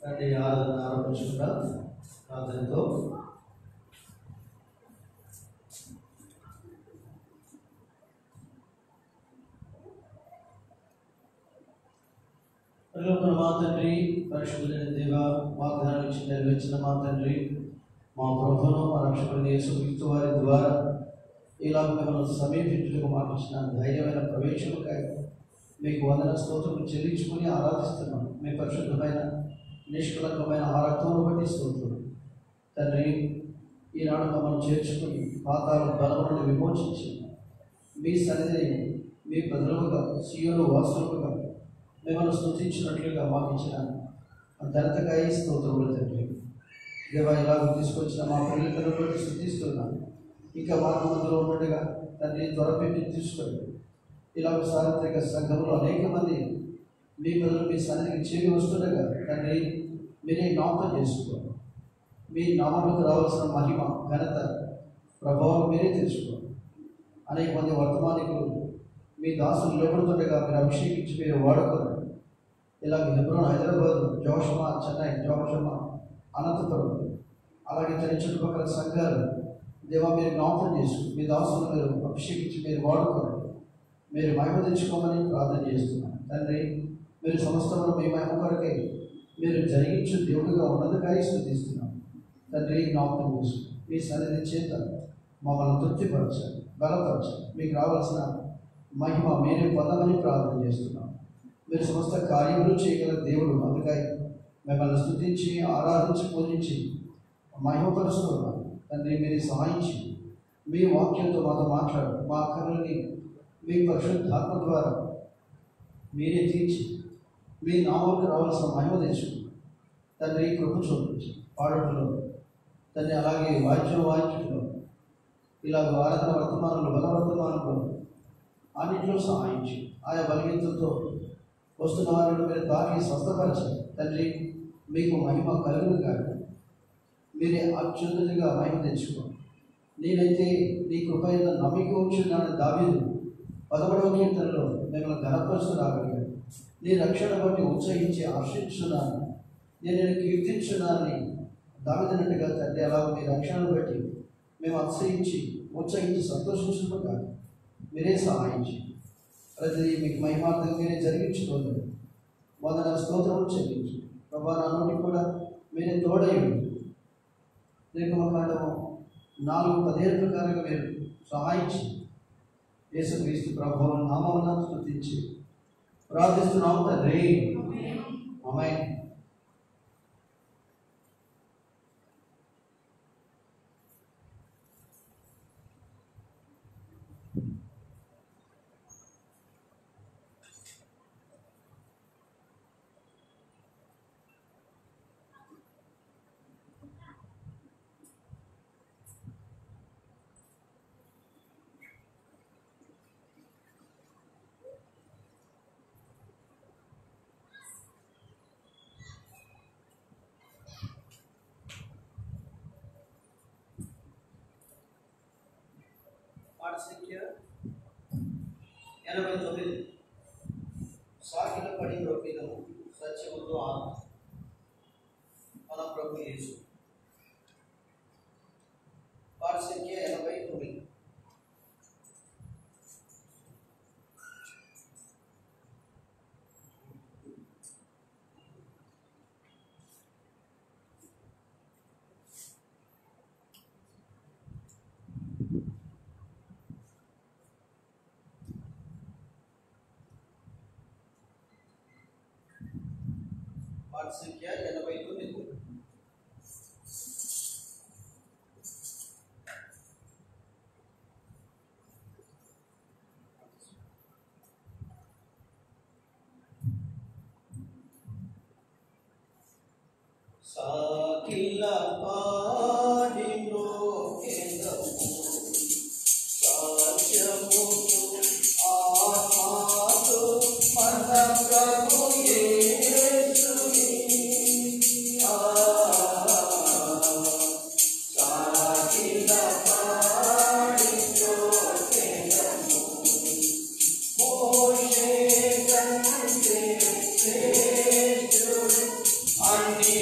రండి ఆరాధన ఆరంభించుకుందాం. ప్రార్థనతో పరలోకమున మా తండ్రి, పరిశుద్ధుడైన దేవ, వాగ్దానం ఇచ్చి నెరవేర్చిన మా తండ్రి, మా ప్రభువును మా రక్షకుడు యేసుక్రీస్తు వారి ద్వారా ఇలాగ మిమ్మల్ని సమీపించుటకు మాకు ఇచ్చిన ధైర్యమైన ప్రవేశముకై మీకు వందన స్తోత్రములు చెల్లించుకుని ఆరాధిస్తున్నాం. మీ పరిశుద్ధమైన నిష్కలంకమైన ఆ రక్తమును బట్టి స్తోత్రం తండ్రి. ఈనాడు మమ్మల్ని చేర్చుకుని పాతాళ బలములను విమోచించి మీ సన్నిధిని మీ ప్రజలుగా సీయోను వాసులుగా మిమ్మల్ని స్తుతించినట్లుగా మాకు ఇచ్చిన ధనతకై స్తోత్రములు తండ్రి. దేవా, ఇలాగ తీసుకొచ్చిన మా పిల్లలను స్తుతిస్తున్నాను. ఇంకా వారి మధ్యలో ఉన్నట్టుగా తండ్రి త్వరపెట్టి తీసుకొని ఇలాగ సార్వత్రిక సంఘంలో అనేక మంది మీ ప్రజలు మీ సన్నిధికి చేరి వస్తుండగా తండ్రి మీరే జ్ఞాపకం చేసుకోండి. మీ నామములకు రావాల్సిన మహిమ, ఘనత, ప్రభావం మీరే తెలుసుకోండి. అనేక మంది వర్తమానికులు మీ దాసులు నిలబడుతుండగా మీరు అభిషేకించి మీరు వాడుకోండి. ఇలాగ హెబ్రోన్, హైదరాబాద్, జోషమా, చెన్నై, జోషమా, అనంతపురం, అలాగే తన చుట్టుపక్కల సంఘాలు దేవా మీరు జ్ఞాపకం చేసుకుని మీ దాసులు మీరు అభిషేకించి మీరు వాడుకోండి. మీరు మహిమ తెచ్చుకోమని ప్రార్థన చేస్తున్నాను తండ్రి. మీరు సమస్తమును మీ మహిమ కొరకే మీరు జరిగించు దేవుడిగా ఉన్నదిగా స్తుతిస్తున్నాం తండ్రి. జ్ఞాపకం చేసుకుని మీ సన్నిధి చేత మమ్మల్ని తృప్తిపరచాలి, బలపరచాలి. మీకు రావాల్సిన మహిమ మీరే పొందమని ప్రార్థన చేస్తున్నాం. మీరు సమస్త కార్యములు చేయగల దేవుడు, అందుకై మిమ్మల్ని స్తుతించి ఆరాధించి పూజించి మహిమపరుస్తున్నాం తండ్రి. మీరు సహాయించి మీ వాక్యంతో మాతో మాట్లాడు. మా కర్రని మీ పరిశుద్ధాత్మ ద్వారా మీరే తీర్చి మీ నామాలకు రావాల్సిన మహిమ తెచ్చుకున్నాం తండ్రి. కృప చూపించి పాడటంలో తండ్రి, అలాగే వాయించడంలో ఇలాగ ఆరాధన వర్తమానంలో బలవర్తమానంలో అన్నింటిలో సహాయించి ఆయా బలహీనతలతో వస్తున్న వారిని మీరు తాకి స్వస్థపరచాలి తండ్రి. మీకు మహిమ కలుగును కాదు, మీరే అత్యున్నతిగా మహిమ తెచ్చుకోండి. నేనైతే నీ కృపైన నమ్మిక ఉంచున్నాను దావీదు 11వ కీర్తనలో మిమ్మల్ని ఘనపరుస్తూ రాగలిగాను. నీ రక్షణ బట్టి ఉత్సహించి హర్షించున్నాను, నేను కీర్తించున్నానని దావీదునట్టుగా తండ్రి. అలా మీ రక్షణను బట్టి మేము అతిశయించి ఉత్సహించి సంతోషించుకుంటాం. మీరే సహాయించి ప్రతి మీకు మహిమార్థంగా మీరే జరిగించుకోండి. వందన స్తోత్రములు చెల్లించు ప్రభా. నా నోటికి కూడా మీరే తోడయ్యండి. నిర్గమకాండము 4:17 ప్రకారంగా మీరు సహాయించి యేసుక్రీస్తు ప్రభువు నామమున స్తుతించి ప్రార్థిస్తున్నాము తండ్రి. ఆమేన్. పాట సంఖ్య 89. సాగిల పడి రొప్పిదము సత్యముతో ఆత్మ మన ప్రభు యేసు. పాట సంఖ్య 89. పాట సంఖ్య 89. సాకిల పాడి మ్రోకెదము సాధ్యము ఆత్మతో మన ప్రభు యేసుని. సాకిల పాడి మ్రోకెదము మోషే కంటే శ్రేష్ఠుడు అన్ని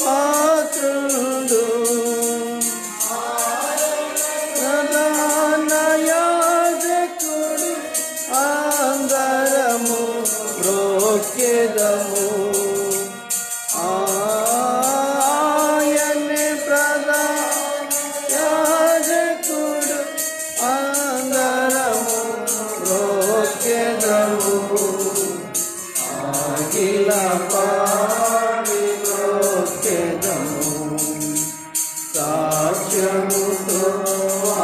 పాత్రుడు ప్రధాన యాజకుడు అందరము మ్రొక్కెదము ఆయనే ప్రధాన యాజకుడు అందరము మ్రొక్కెదము అఖిల పాడి మ్రొక్కెదము సాక్ష్యముతో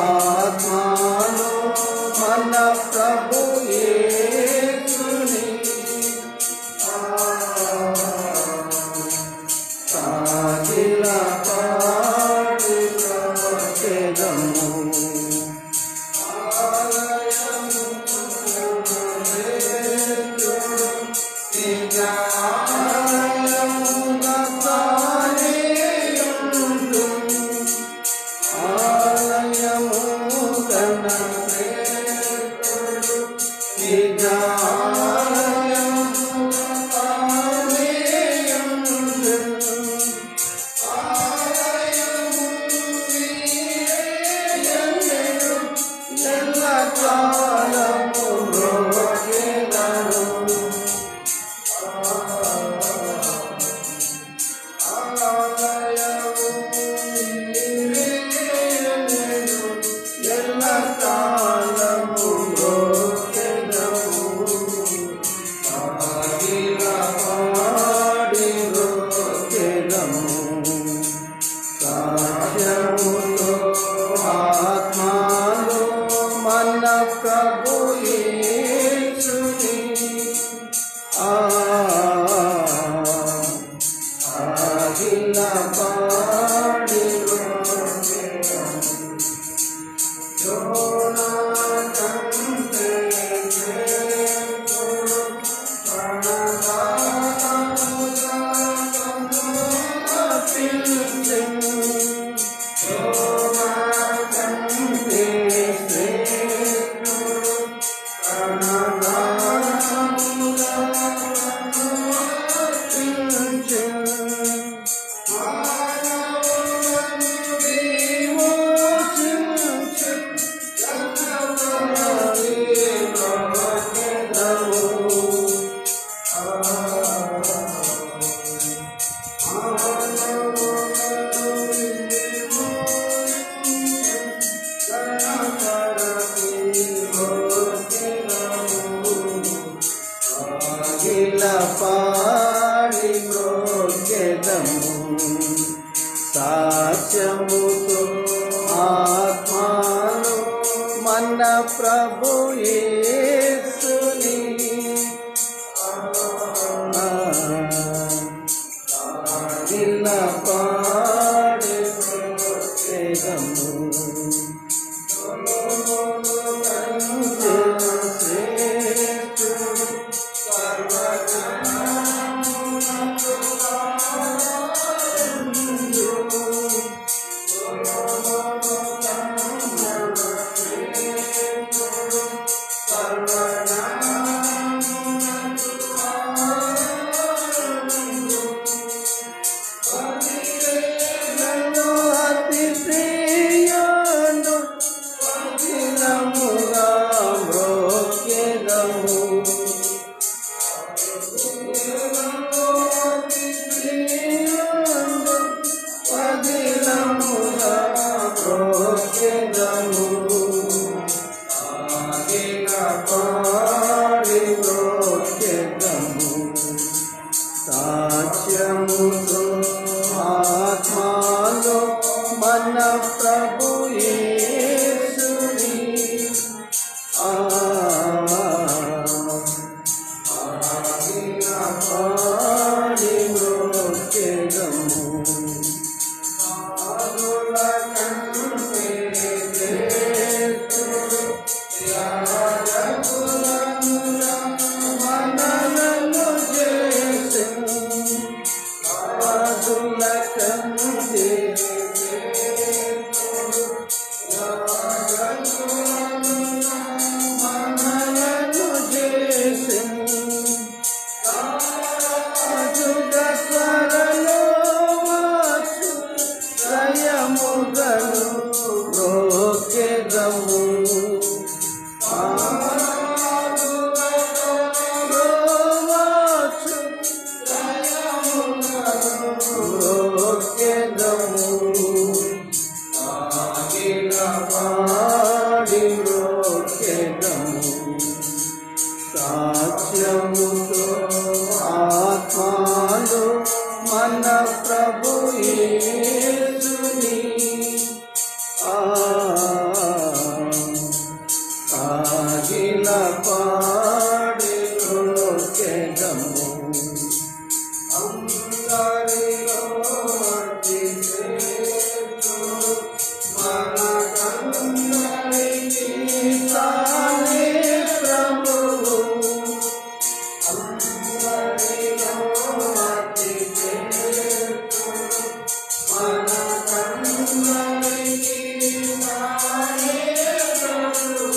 ఆత్మను మన ప్రభు యేసుని అఖిల పాడి మ్రొక్కెదము ప్రభు యేసుని అఖిల పాడి పాడి మ్రొక్కెదము సాక్ష్యముతో ఆత్మను మన ప్రభు యేసుని అఖిల పాడి మ్రొక్కెదము సాక్ష్యముతో ఆత్మలో మన ప్రభు యేసుని పాడి మ్రొక్కెదము స్వరలో మన ప్రభు యేసుని సాగిల పాడి నృత్యము అందరిలో మన కందరికి తానే ప్రభువు అందరిలో మన కందరికి తానే ప్రభువు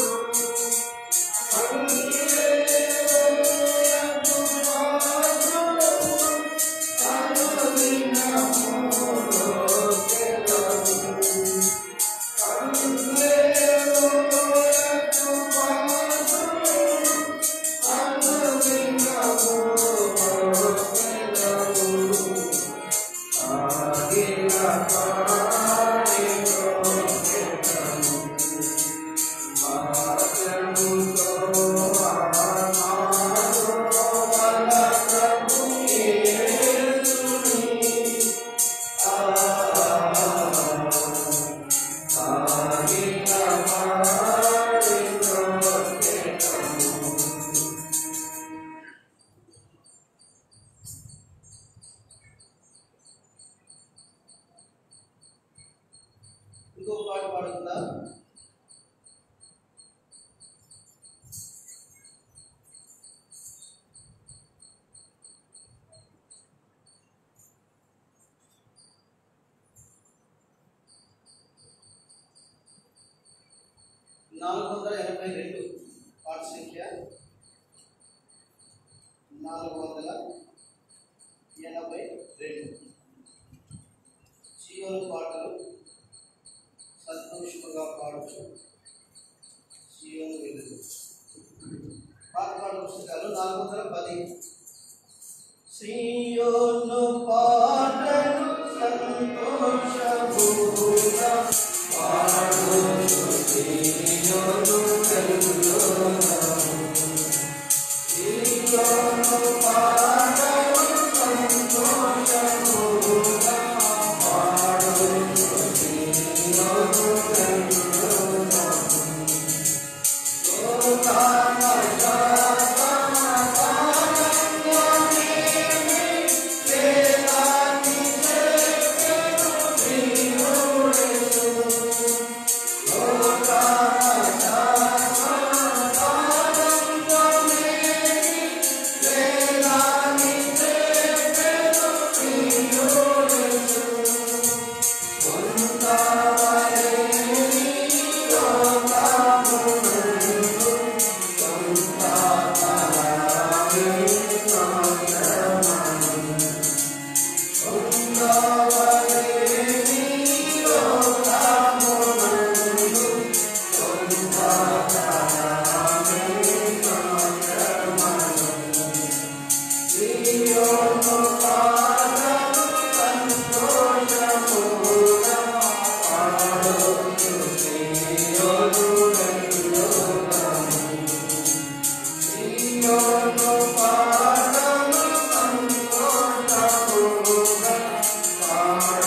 ఇంకో పాట పాడుతుందా? (482) పాట సంఖ్య 482. సియోను పాటలు సంతోషముగా పాడచ్చు. సియోను వెలుగు. పాట పాడు పుస్తకాలు 410. సియోను పాటలు సంతోషముగా పాడచ్చు. సియోను వెలుగులో సియోను పాటలు సంతోషముగా పాడచ్చు.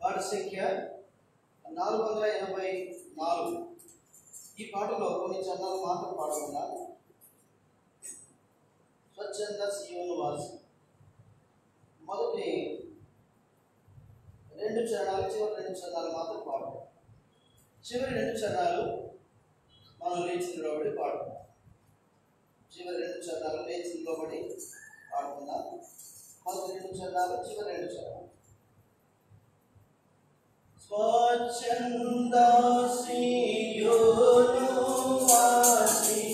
పాట సంఖ్య 484. ఈ పాటలో కొన్ని చరణాలు మాత్రం పాడుకున్నారు. స్వచ్ఛంద సీయోను వాసి మొదటి 2 చరణాలు, చివరి 2 చరణాలు మాత్రం పాడుతాం. చివరి 2 చరణాలు మనం లేచి నిలబడి పాడుకుందాం. చివరి 2 చరణాలు లేచి నిలబడి పాడుకుందాం. మొదటి 2 చరణాలు, చివరి 2 చరణాలు. స్వచ్ఛంద సీయోను వాసి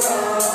Lord.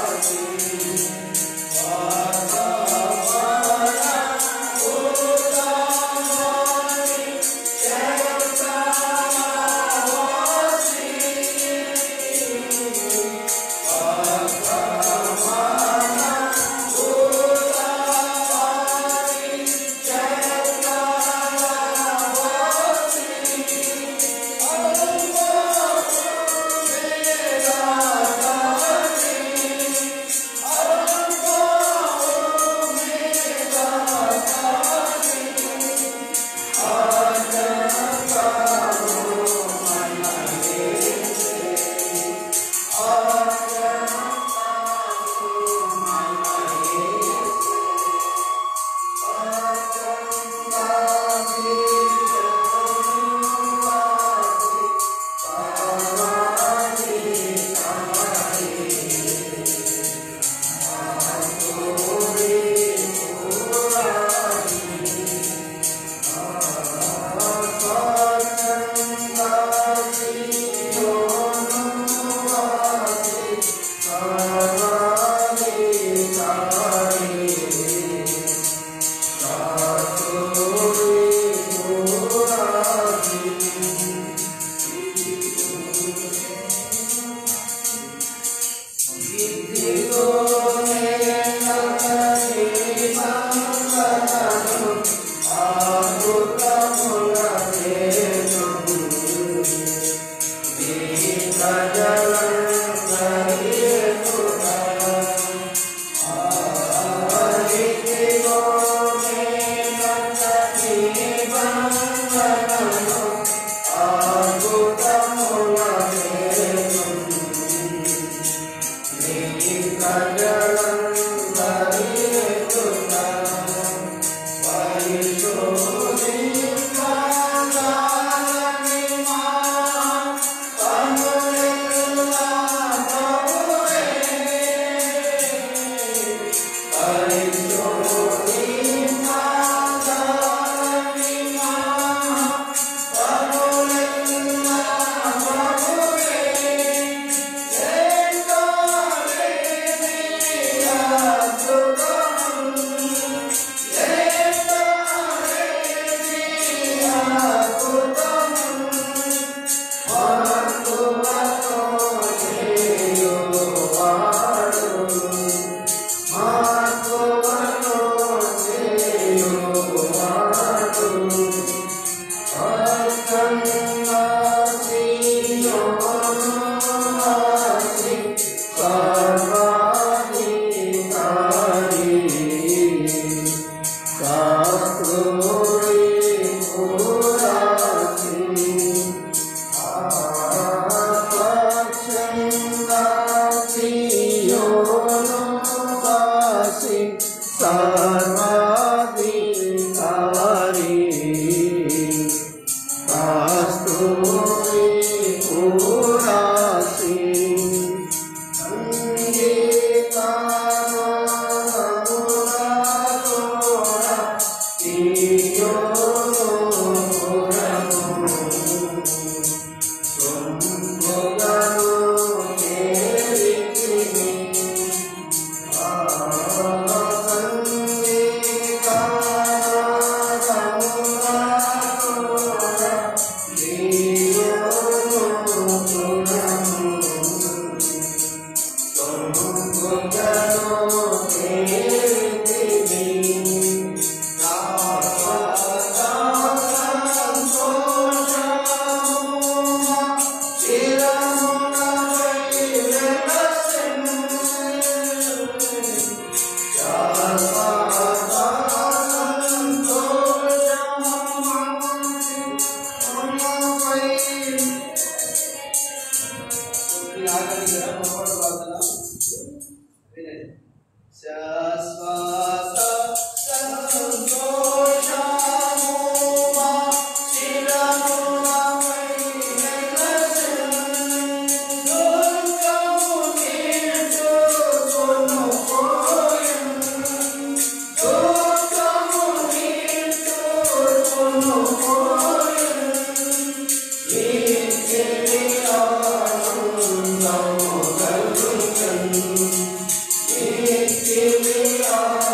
Give me all.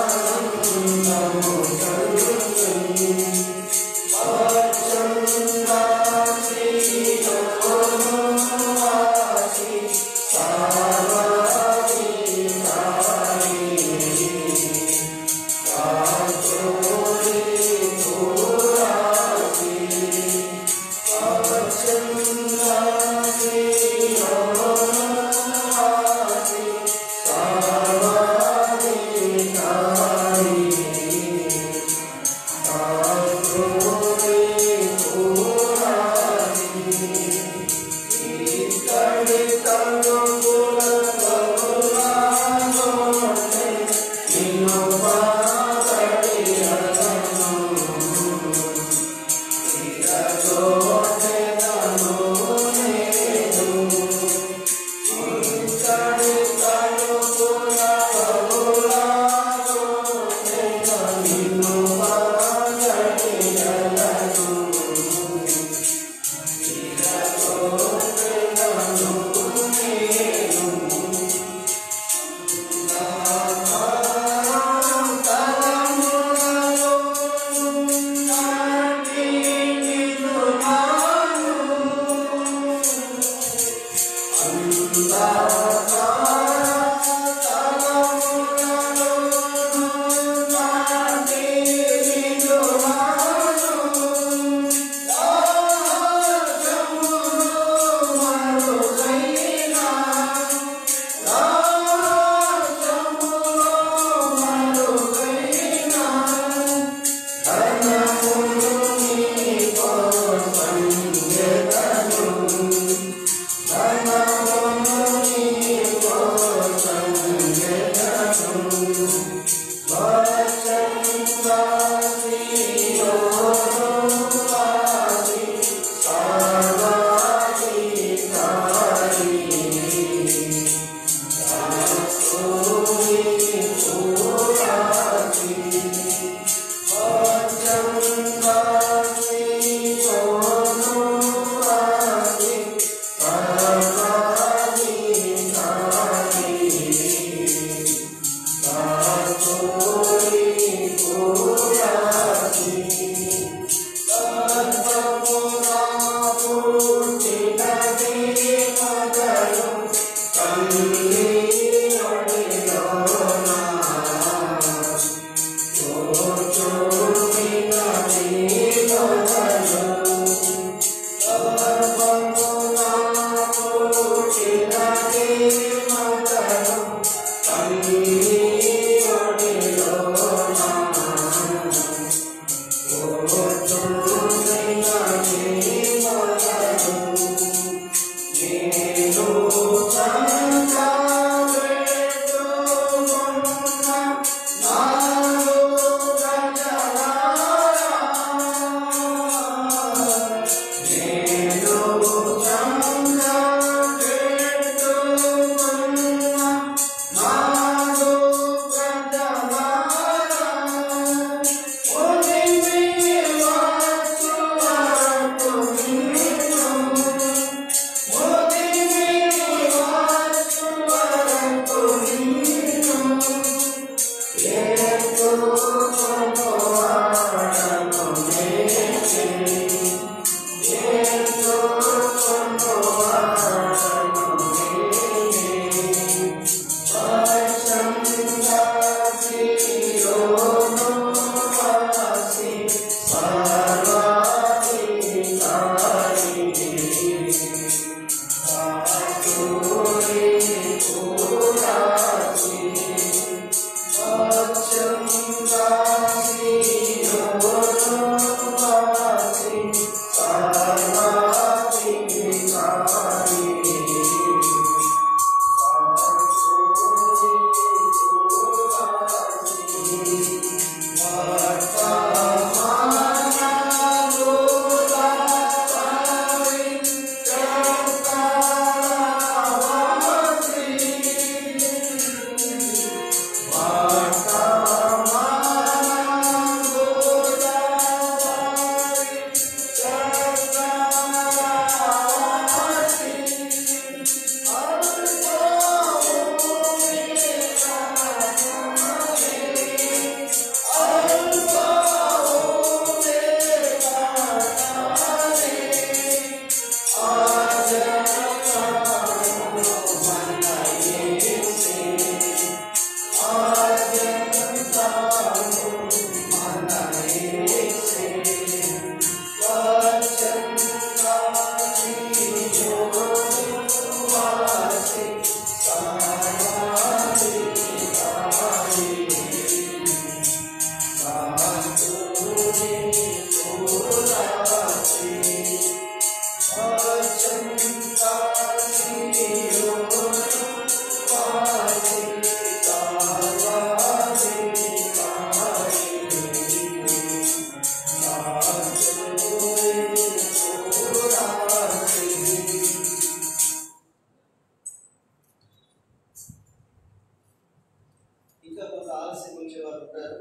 ఇంకా కొంత ఆలస్యం వచ్చేవారు ఉంటారు.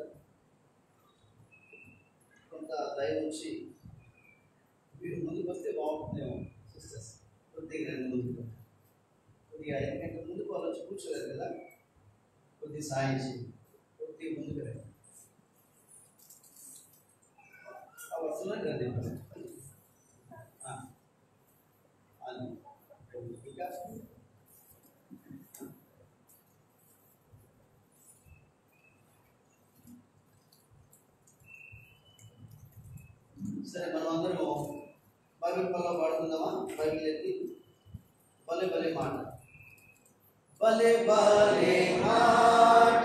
కొంత దయ ఉంచి మీరు ముందుకు వస్తే బాగుంటుందేమో సిస్టర్స్. కొద్దిగా ముందుకు కొద్దిగా ఎందుకంటే ముందుకు వాళ్ళు వచ్చి కూర్చోలేదు కదా, కొద్దిగా సాయించి కొద్దిగా ముందుకు రండి. వస్తున్నాను రండి. ఇంకా సరే, మనం అందరము బైబిల్ పనులు పాడుకుందామా? బైబిల్ ఎత్తి భలే భలే మాట, భలే భలే మాట,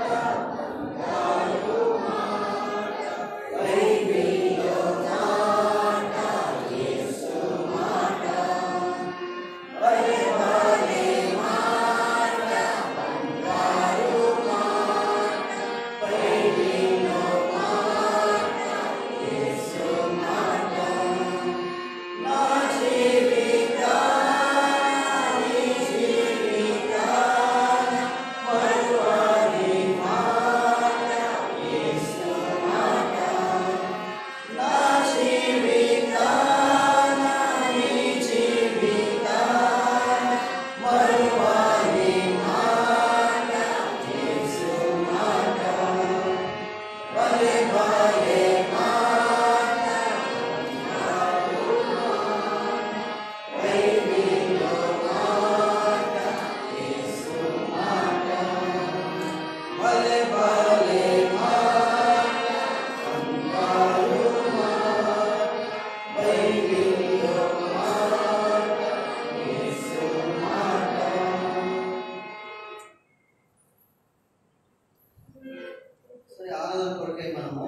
సరే, ఆరాధన కొరకై మనము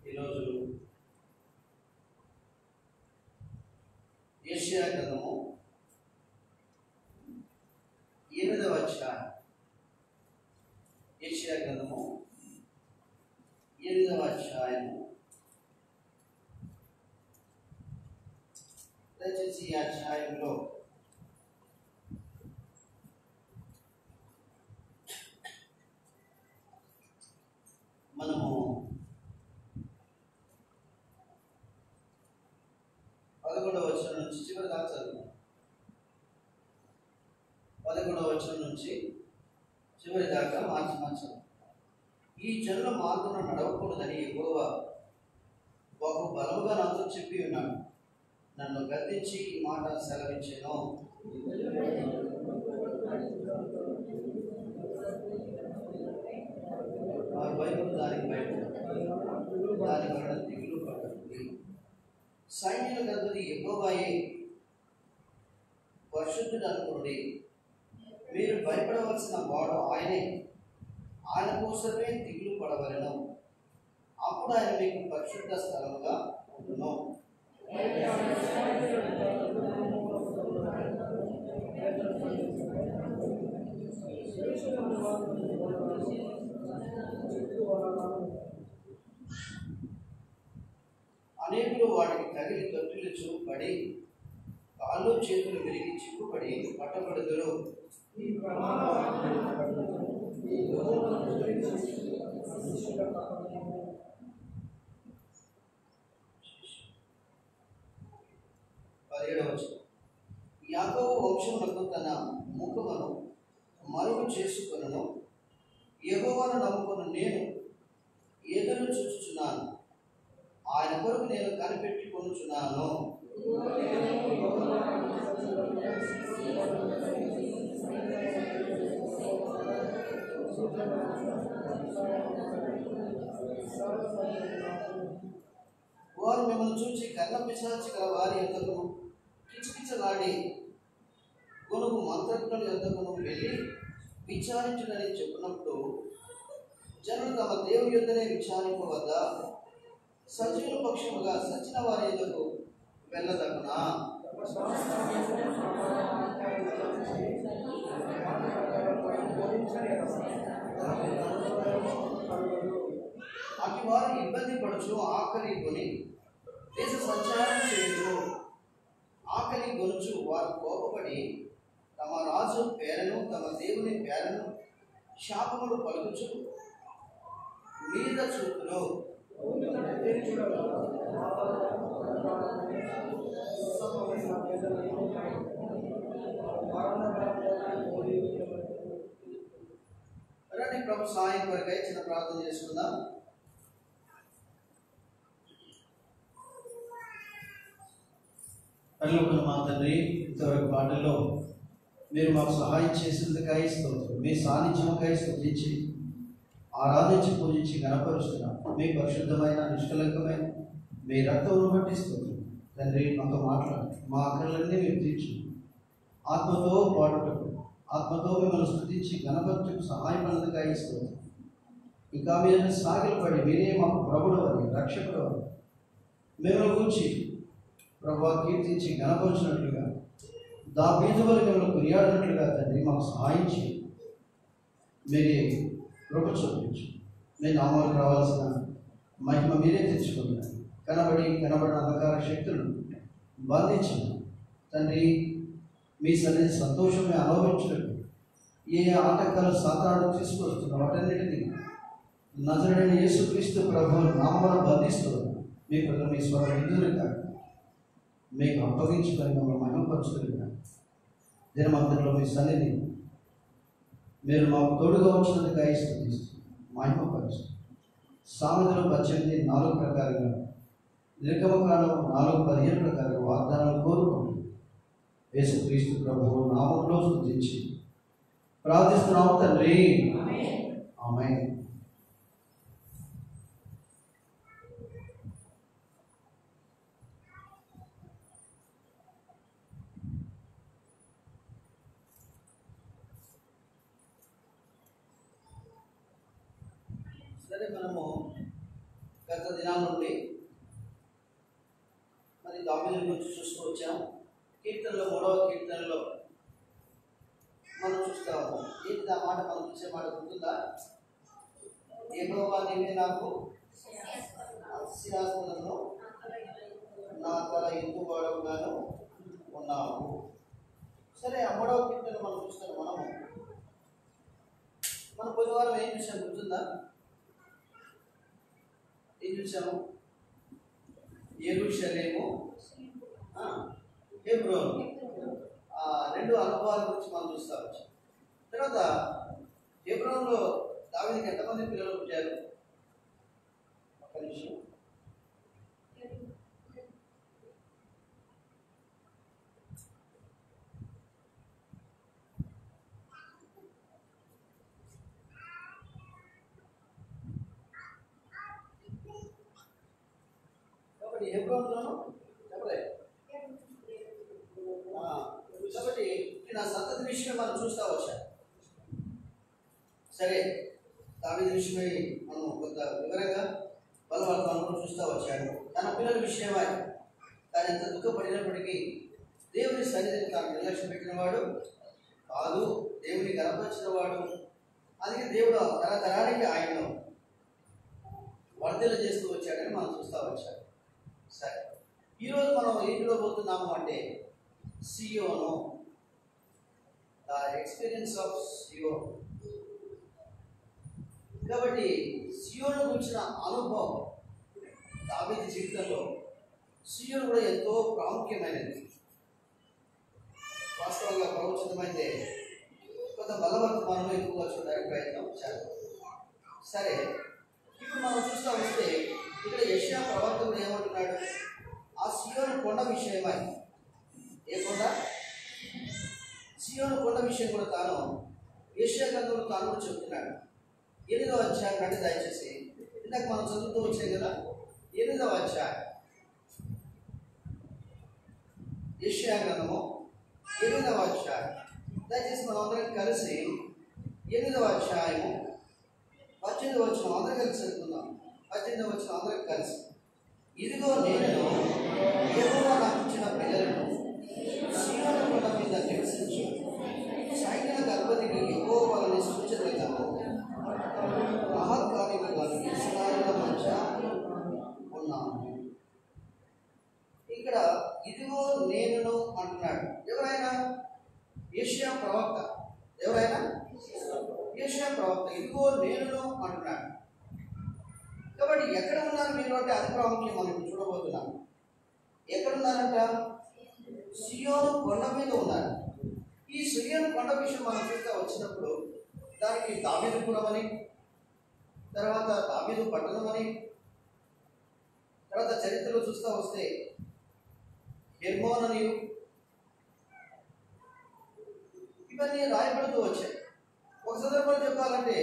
ఈరోజు యెషయా గ్రంథము 8వ అధ్యాయం, యెషయా గ్రంథము 8వ అధ్యాయము. దయచేసి ఈ అధ్యాయంలో మనము 11వ వచనం నుంచి చివరి దాకా చదువుతాం. 11వ వచనం నుంచి చివరి దాకా మార్చి ఈ జనుల మార్గం నడవకూడదని యెహోవా బహు బలముగా నాతో చెప్పి ఉన్నాడు. నన్ను గద్దించి ఈ మాట సెలవించాను. ఆ బైబిల్ దానికి బయట దాని వలన దిగులు పడుతుంది. సైన్యుల గర్భది యెహోవాయే, పరిశుద్ధుడు అనుకోండి. మీరు భయపడవలసిన వాడు ఆయనే. ఆయన కోసమే దిగులు పడవలను. అప్పుడు ఆయన మీకు పరిశుద్ధ స్థలముగా ఉండును. అనేకులు వాటికి తగిలి తొట్టిలు చూపబడి కాళ్ళు చేతులు విరిగి చిక్కుపడి పట్టబడుదురు. యాకోబు వంశమునకు తన ముఖమును మరుగు చేసుకొనును. యెహోవాను నమ్ముకొను నేను ఎదురు చూచుచున్నాను. ఆయన కొరకు నేను కనిపెట్టుకొనుచున్నాను. వారు మిమ్మల్ని చూచి కన్న పిశాచి గల వారి యొద్దకును కిచకిచలాడి కొనుగు మంత్రజ్ఞుల యొద్దకును వెళ్ళి విచారించునని చెప్పినప్పుడు జనులు తమ దేవుని యొద్దనే విచారింపవద్దా? సజీవుల పక్షముగా సచిన వారి యొద్దకు వెళ్ళదగునా? అటు వారు ఇబ్బంది పడుచు ఆకలి కొని దేశ సంచారం చేయదు. ఆకలి గొనుచు వారు కోపపడి తమ రాజు పేరను తమ దేవుని పేరను శాపములు పలుకుచు మీద చూపులో రండి ప్రభు సాయం కొరకై చిన్న ప్రార్థన చేసుకుందాం. పరలోకమున్న మా తండ్రి, ఇంతవరకు పాటల్లో మీరు మాకు సహాయం చేసినందుకై స్తోత్రం. మీ సాన్నిధ్యముకై స్తుతించి ఆరాధించి పూజించి గణపరుస్తున్నాం. మీ పరిశుద్ధమైన నిష్కలంకమైన మీ రక్తమును బట్టి స్తోత్రం. తండ్రి, మాతో మాట్లాడు. మా ఆకలన్నీ మీరు తీర్చు. ఆత్మతో పాటుటకు, ఆత్మతో మిమ్మల్ని స్తుతించి గణపరచుకు సహాయపడినందుకై స్తోత్రం. ఇంకా మీరు సాగిలపడి మీరే మాకు ప్రభుడు అని, రక్షకుడు అని మిమ్మల్ని గురించి ప్రభు కీర్తించి గణపరిచినట్లుగా దావీదు వలె మిమ్మల్ని కొనియాడినట్లుగా తండ్రి మాకు సహాయం చేయి. మీరే కృప చూపించు. మీ నామాలకు రావాల్సిన మహిమ మీరే తెచ్చుకుంటున్నారు. కనబడిన అంధకార శక్తులను బంధించండి తండ్రి. మీ సన్నిధి సంతోషమే అనుభవించినట్టు ఏ ఆటంకాలు సాతాను తీసుకొస్తున్న వాటన్నిటినీ నజరేయుడైన యేసుక్రీస్తు ప్రభువు నామమున బంధిస్తున్నారు. మీ ప్రజలు మీ స్వర విధులు కాదు మీకు అప్పగించుకొని మమ్మల్ని మహిమపరుచుకుని దినమంతట్లో మీ సన్నిధి మీరు మాకు తోడుగా వచ్చినందుకు స్తుతిస్తూ మహిమపరుచు. సామెతలు 18:4 ప్రకారంగా, నిర్గమకాండం 4:15 ప్రకారంగా వాగ్దానాలు కోరుకుంటూ యేసుక్రీస్తు ప్రభువు నామములో స్తుతించి ప్రార్థిస్తున్నాము తండ్రి. ఆమేన్. సరే, మనము గత దినాల నుండి మరి దావీదు గురించి చూస్తూ వచ్చాం. కీర్తనలో 3వ కీర్తనలో మనం చూస్తాము. ఏంటి ఆ మాట? మనం చూసే మాట గుర్తుందా? యెహోవా నీవే నాకు హాస్యాస్పదమును నా తల ఎత్తువాడవుగాను ఉన్నావు. సరే, ఆ 3వ కీర్తన మనం చూస్తాం. మన పోయిన వారం ఏం చూసాము గుర్తుందా? ఏం చూసాము? యెరూషలేము, హెబ్రోను, ఆ 2 అనుభవాల గురించి మనం చూస్తా వచ్చాం. తర్వాత హెబ్రోన్లో దావీదుకి ఎంతమంది పిల్లలు పుట్టారు? ఒక్క నిమిషం. కాబట్టి హెబ్రోన్లోను చెప్పలే. కాబట్టి నా సంతతి విషయం మనం చూస్తా వచ్చాం. సరే, దావీదు విషయమై మనం కొంత వివరంగా బలవర్తనం చూస్తూ వచ్చాడు. తన పిల్లల విషయమై తాను ఎంత దుఃఖపడినప్పటికీ దేవుని సన్నిధిని తాను నిర్లక్ష్యం పెట్టినవాడు కాదు, దేవుని గర్వపరిచిన వాడు. అందుకే దేవుడు తరతరానికి ఆయనను వర్ధల చేస్తూ వచ్చాడని మనం చూస్తూ వచ్చాడు. సరే, ఈరోజు మనం ఏం చూడబోతున్నాము అంటే సియోను, ద ఎక్స్పీరియన్స్ ఆఫ్ సియోన్. కాబట్టి సియోను గురించిన అనుభవం దావీదు జీవితంలో సియోను కూడా ఎంతో ప్రాముఖ్యమైనది. వాస్తవంగా ప్రవచితమైతే కొంత బలవర్తమానంలో ఎక్కువగా చూడడానికి ప్రయత్నం చేద్దాం. సరే, ఇప్పుడు మనం చూస్తూ వస్తే ఇక్కడ యెషయా ప్రవక్తడు ఏమంటున్నాడు? ఆ సియోను కొండ విషయమై, ఏ కొండ? సియోను కొండ విషయం కూడా తాను యెషయా గ్రంథంలో తాను కూడా చెప్తున్నాడు. 8వ అధ్యాయం అంటే దయచేసి ఇందాక మనం చదువుతూ వచ్చాయి కదా, 8వ అధ్యాయం యెషయా గ్రంథము 8వ అధ్యాయం. దయచేసి మనం అందరం కలిసి 8వ అధ్యాయము 18వ వచనం అందరం కలిసి చదువుకుందాం. 18వ వచనం అందరం కలిసి. ఇదిగో నేను యెహోవా నాకు ఇచ్చిన ప్రజలను సీయోను కొండ మీద నివసించి సైన్య గర్భధికి యెహోవాని సూచనగాను మహత్కార్యముగాను ఇశ్రాయేలు మధ్య ఉన్నాను. ఇక్కడ ఇదిగో నేను అంటున్నాడు. ఎవరైనా? యెషయా ప్రవక్త. ఎవరైనా? యెషయా ప్రవక్త ఇదిగో నేను అంటున్నాడు. కాబట్టి ఎక్కడ ఉన్నారు మీరు అంటే అది ప్రాముఖ్యం. మనం చూడబోతున్నాం. ఎక్కడున్నారంట? సియోను కొండ మీద ఉన్నారు. ఈ సియోను కొండ విషయం మనం చూస్తూ వచ్చినప్పుడు దానికి దావీదు పురమని, తర్వాత దావీదు పట్టణమని, తర్వాత చరిత్రలో చూస్తూ వస్తే హెర్మోన్ అని ఇవన్నీ రాయబడుతూ వచ్చాయి. ఒక సందర్భంలో చెప్పాలంటే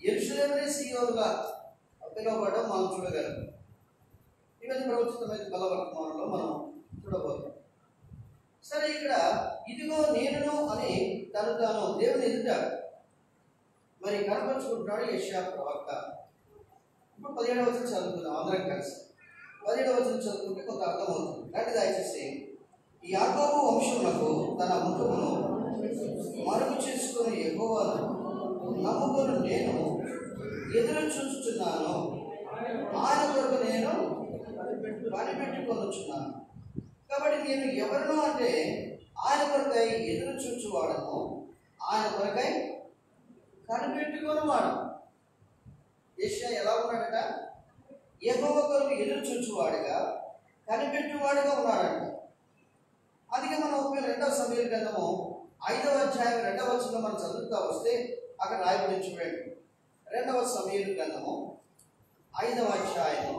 యెరూషలేమునే సియోనుగా పిలువబడడం మనం చూడగలం. ఇవన్నీ ప్రవచితమైన బలవర్తమానంలో మనం చూడబోతున్నాం. సరే, ఇక్కడ ఇదిగో నేను అని తాను దేవుని ఎదుట మరి కనపరుచుకుంటున్నాడు యెషయా ప్రవక్త. ఇప్పుడు 17వ వచనం చదువుకుందాం అందరం కలిసి. 17వ వచనం చదువుకుంటే కొంత అర్థమవుతుంది. అంటే దయచేసి యాకోబు వంశములకు తన ముఖమును మరుగు చేసుకుని యెహోవాను నమ్ముకొని నేను ఎదురు చూస్తున్నాను, ఆయన కొరకు నేను కనిపెట్టుకొనుచున్నాను. కాబట్టి నేను ఎవరినో అంటే ఆయన కొరకై ఎదురు చూచువాడను, ఆయన కొరకై కనిపెట్టుకొని వాడు. యెషయా ఎలా ఉన్నాడట? యెహోవా కొరకు ఎదురు చూచువాడుగా, కనిపెట్టువాడుగా ఉన్నాడంట. అందుకే మనం 2వ సమూయేలు గ్రంథము 5వ అధ్యాయం 2వ వచనంలో మనం చదువుతా వస్తే అక్కడ రాయబడి చూడండి. 2వ సమూయేలు గ్రంథము 5వ అధ్యాయం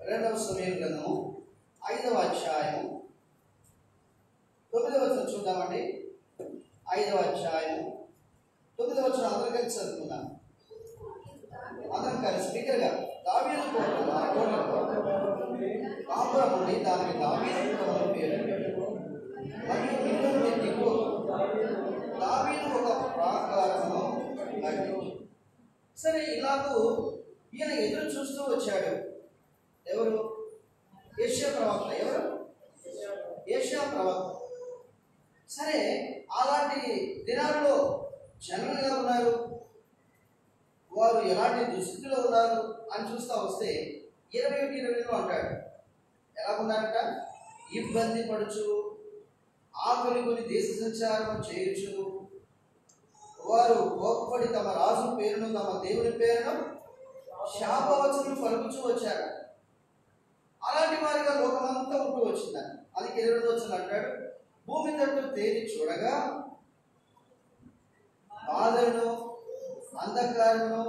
2వ సమూయేలు గ్రంథము 5వ అధ్యాయం 9వ వచనం చూద్దామండి. 5వ అధ్యాయం 9వ వచనం అందరం కలిసి చదువుకుందాం. అందరం కలిసి స్పీకర్గా దావీదు కాపురం ఉండి దానికి దావీదు పేరు సరే, ఇలాగూ ఈయన ఎదురు చూస్తూ వచ్చాడు. ఎవరు? యెషయా ప్రవక్త. ఎవరు? యెషయా ప్రవక్త. సరే, అలాంటి దినాల్లో జనం ఎలా ఉన్నారు, వారు ఎలాంటి దుస్థితిలో ఉన్నారు అని చూస్తా వస్తే 21-22 అంటాడు. ఎలా ఉన్నారంట? ఇబ్బంది పడుచు, ఆకలి కొని దేశ సంచారం చేయొచ్చు, వారు కోపపడి తమ రాజు పేరును తమ దేవుని పేరును శాపవచనం పలుకుచూ వచ్చారు. అలాంటి వారిగా లోకమంతా ఉంటూ వచ్చిందని. అది 22 వచనం అంటాడు, భూమి తట్టు తేరి చూడగా బాధలను అంధకారమును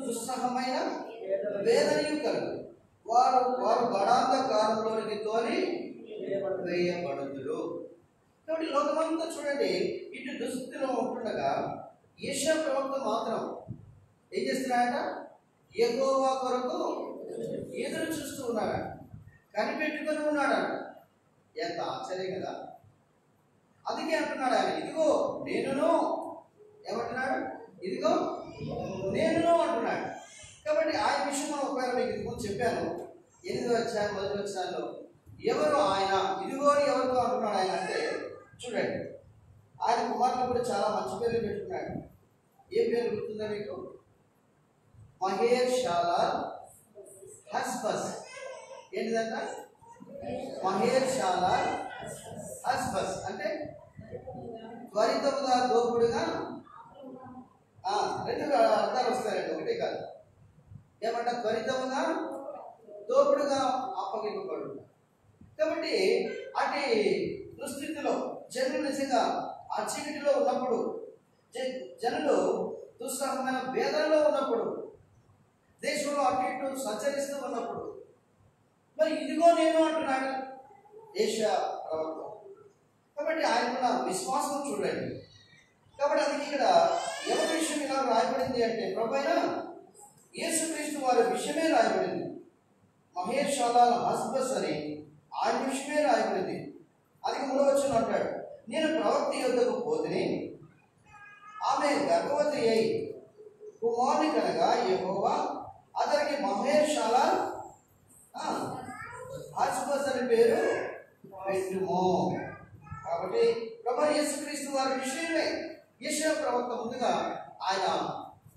దుస్సహమైన వేదనయు కలుగు, వారు గడాంధకారంలోనికి తోలి వేయబడుదురు. కాబట్టి లోకమంతా చూడండి ఇటు దుస్థితిలో ఉంటుండగా యెషయా ప్రవక్త మాత్రం ఏం చేస్తున్నాడట? యెహోవా కొరకు ఎదురు చూస్తూ ఉన్నాడట, కనిపెట్టుకొని ఉన్నాడట. ఎంత ఆశ్చర్యం కదా! అందుకే అంటున్నాడు ఆయన, ఇదిగో నేనును. ఏమంటున్నాడు? ఇదిగో నేనును అంటున్నాడు. కాబట్టి ఆయన విషయం మనం ఒకవేళ మీకు ఇది ముందు చెప్పాను. 8వ అధ్యాయం 1వ వచనంలో ఎవరు ఆయన, ఇదిగో అని ఎవరితో అంటున్నాడు ఆయన అంటే, చూడండి, ఆయన కుమారులు కూడా చాలా మంచి పేర్లు పెట్టుకున్నాడు. ఏ పేరు గుర్తుందా మీకు? మహేర్షాలాల్ హస్బస్. ఏంటిదంట? మహేర్షాలాల్ హస్బస్ అంటే త్వరితముగా దోపుడుగా. 2 అర్థాలు వస్తాయండి, ఒకటే కాదు. ఏమంట? త్వరితముగా దోపుడుగా అప్పగింపబడు. కాబట్టి అటు దుస్థితిలో జనులు నిజంగా ఆ చీకటిలో ఉన్నప్పుడు, జనులు దుస్సహమైన వేదనలో ఉన్నప్పుడు, దేశంలో అటు ఇటు సంచరిస్తూ ఉన్నప్పుడు, మరి ఇదిగో నేను అంటున్నాడు యెషయా ప్రవక్త. కాబట్టి ఆయనకున్న విశ్వాసం చూడండి. కాబట్టి అది ఇక్కడ ఎవరి విషయం ఇలా రాయబడింది అంటే ప్రభువైన యేసుక్రీస్తు వారి విషయమే రాయబడింది. మహేర్షాలాల్ హస్బస్ అని ఆయన విషయమే రాయబడింది. అది 3వ వచనం అంటాడు, నేను ప్రవక్త యొద్దకు పోతిని, ఆమె గర్భవతి అయి కుమారుని కనగా యెహోవా అతనికి మహేర్షాలాల్ హస్బస్ అని పేరు పెట్టుము. కాబట్టి ప్రభు యేసుక్రీస్తు వారి విషయమే యెషయా ప్రవక్త ముందుగా ఆయన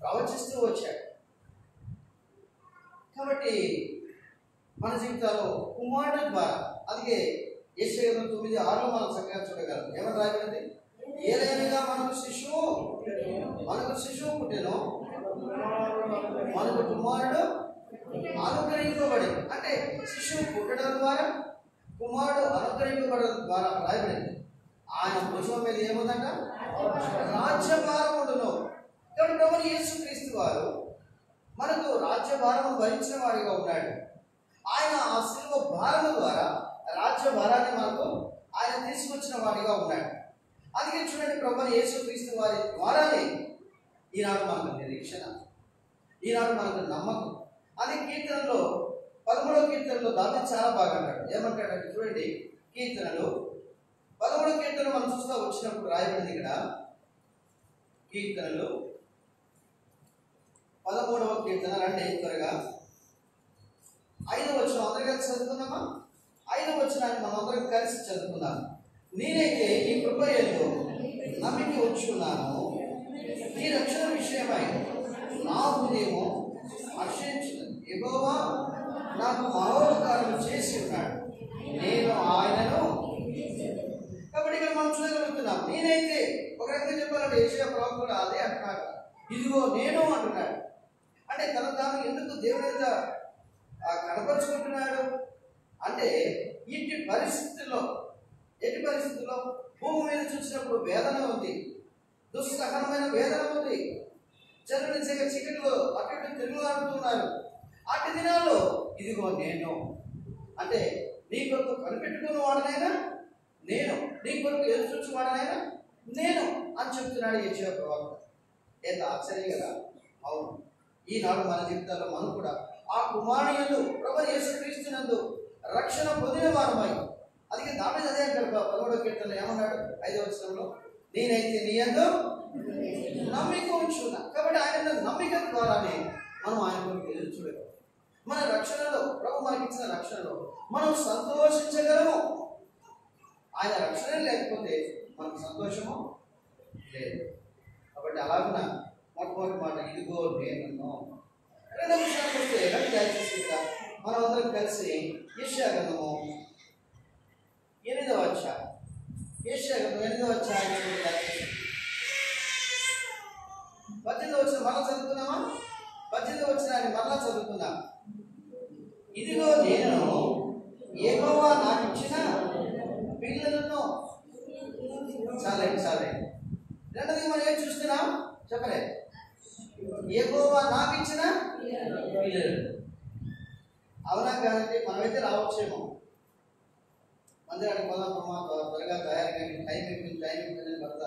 ప్రవచిస్తూ వచ్చాడు. కాబట్టి మన జీవితాల్లో కుమారుడు ద్వారా, అందుకే యెషయా 9:6 మనం చక్కగా చూడగలం. ఏమని రాయబడింది? ఏలైనగా మనకు శిశువు పుట్టెను, మనకు కుమారుడు అనుగ్రహింపబడి. అంటే శిశువు పుట్టడం ద్వారా, కుమారుడు అనుగ్రహింపబడడం ద్వారా రాయబడింది. ఆయన భుజం మీద ఏముందంట? రాజ్యభారం ఉండును. కాబట్టి ప్రభువు యేసుక్రీస్తు వారు మనకు రాజ్యభారం భరించిన వాడిగా ఉన్నాడు. ఆయన ఆ శిలువ భారము ద్వారా రాజ్యభారాన్ని మనకు ఆయన తీసుకొచ్చిన వాడిగా ఉన్నాడు. అందుకే చూడండి, ప్రభువు యేసుక్రీస్తు వారి ద్వారానే ఈనాడు మనకు నిరీక్షణ, ఈనాడు మనకు నమ్మకం. అది కీర్తనలో 13వ కీర్తనలో దాన్ని చాలా బాగా అంటాడు. ఏమంటాడంటే చూడండి, కీర్తనలు 13వ కీర్తన మనం చూస్తూ వచ్చినప్పుడు రాయబడింది ఇక్కడ. కీర్తనలు 13వ కీర్తన రండి త్వరగా. 5వ వచనం అందరూ కలిసి చదువుకుందామా? 5వ వచనాన్ని మనం అందరం కలిసి చదువుకుందాం. నేనైతే ఈ కృప యందు నమ్మిక ఉంచుకున్నాను, ఈ రక్షణ విషయమై నా హృదయము హర్షించున్నది. యెహోవా నాకు మహోపకారం చేసి ఉన్నాడు, నేను ఆయనను. కాబట్టి ఇక్కడ మనం చూడగలుగుతున్నాం. నేనైతే ఒక రకంగా చెప్పాలంటే యెషయా ప్రవక్త కూడా అదే అంటున్నాడు, ఇదిగో నేను అంటున్నాడు. అంటే తన తాను ఎందుకు దేవుని యొక్క కనపరుచుకుంటున్నాడు అంటే, ఎట్టి పరిస్థితుల్లో భూమి మీద చూసినప్పుడు వేదన ఉంది, దుస్సహనమైన వేదన ఉంది, జనులు నిజంగా చీకటిలో అటు ఇటు తిరుగులాడుతున్నారు. అటు దినాల్లో ఇదిగో నేను అంటే, నీ కొరకు కనిపెట్టుకున్న వాడనైనా నేను, నీ కొరకు ఎదురు చూసి వాడనైనా నేను అని చెప్తున్నాడు యెషయా ప్రవక్త. ఎంత ఆశ్చర్యం కదా! అవును, ఈనాడు మన జీవితాల్లో మనం కూడా ఆ కుమారుడు ప్రభువు యేసుక్రీస్తునందు రక్షణ పొందిన వారమై, అందుకే దావీదు అదే అంటాడు 13వ కీర్తనలో. ఏమన్నాడు? 5వ వచనంలో, నేనైతే నీ యందు నమ్మిక ఉంచున్నా. కాబట్టి ఆయన నమ్మిక ద్వారానే మనం ఆయన కొరకు ఎదురు చూడగలం. మన రక్షణలో, ప్రభు మనకిచ్చిన రక్షణలో మనం సంతోషించగలము. ఆయన రక్షణ లేకపోతే మనకు సంతోషము లేదు. కాబట్టి అలాగున మొట్టమొదటి మాట ఇదిగో నేను. రెండవ విషయానికి వస్తే దయచేసిగా మనం అందరం కలిసి యెషయా గ్రంథము 8వ అధ్యాయం, యెషయా గ్రంథం 8వ అధ్యాయం 18వ వచనం మరలా చదువుతున్నామా? 18వ వచనాన్ని మరలా చదువుకుందాం. ఇదిగో నేను యెహోవా నాకు ఇచ్చిన పిల్లలను. చాలే రెండోది మనం ఏం చూస్తున్నాం చెప్పలే? యెహోవా నాకు ఇచ్చిన పిల్లలు. అవునా కాదంటే మనమైతే రావచ్చేమో, మందిరానికి పోదాం త్వరగా తయారు కానీ టైం అయిపోయిందని భర్త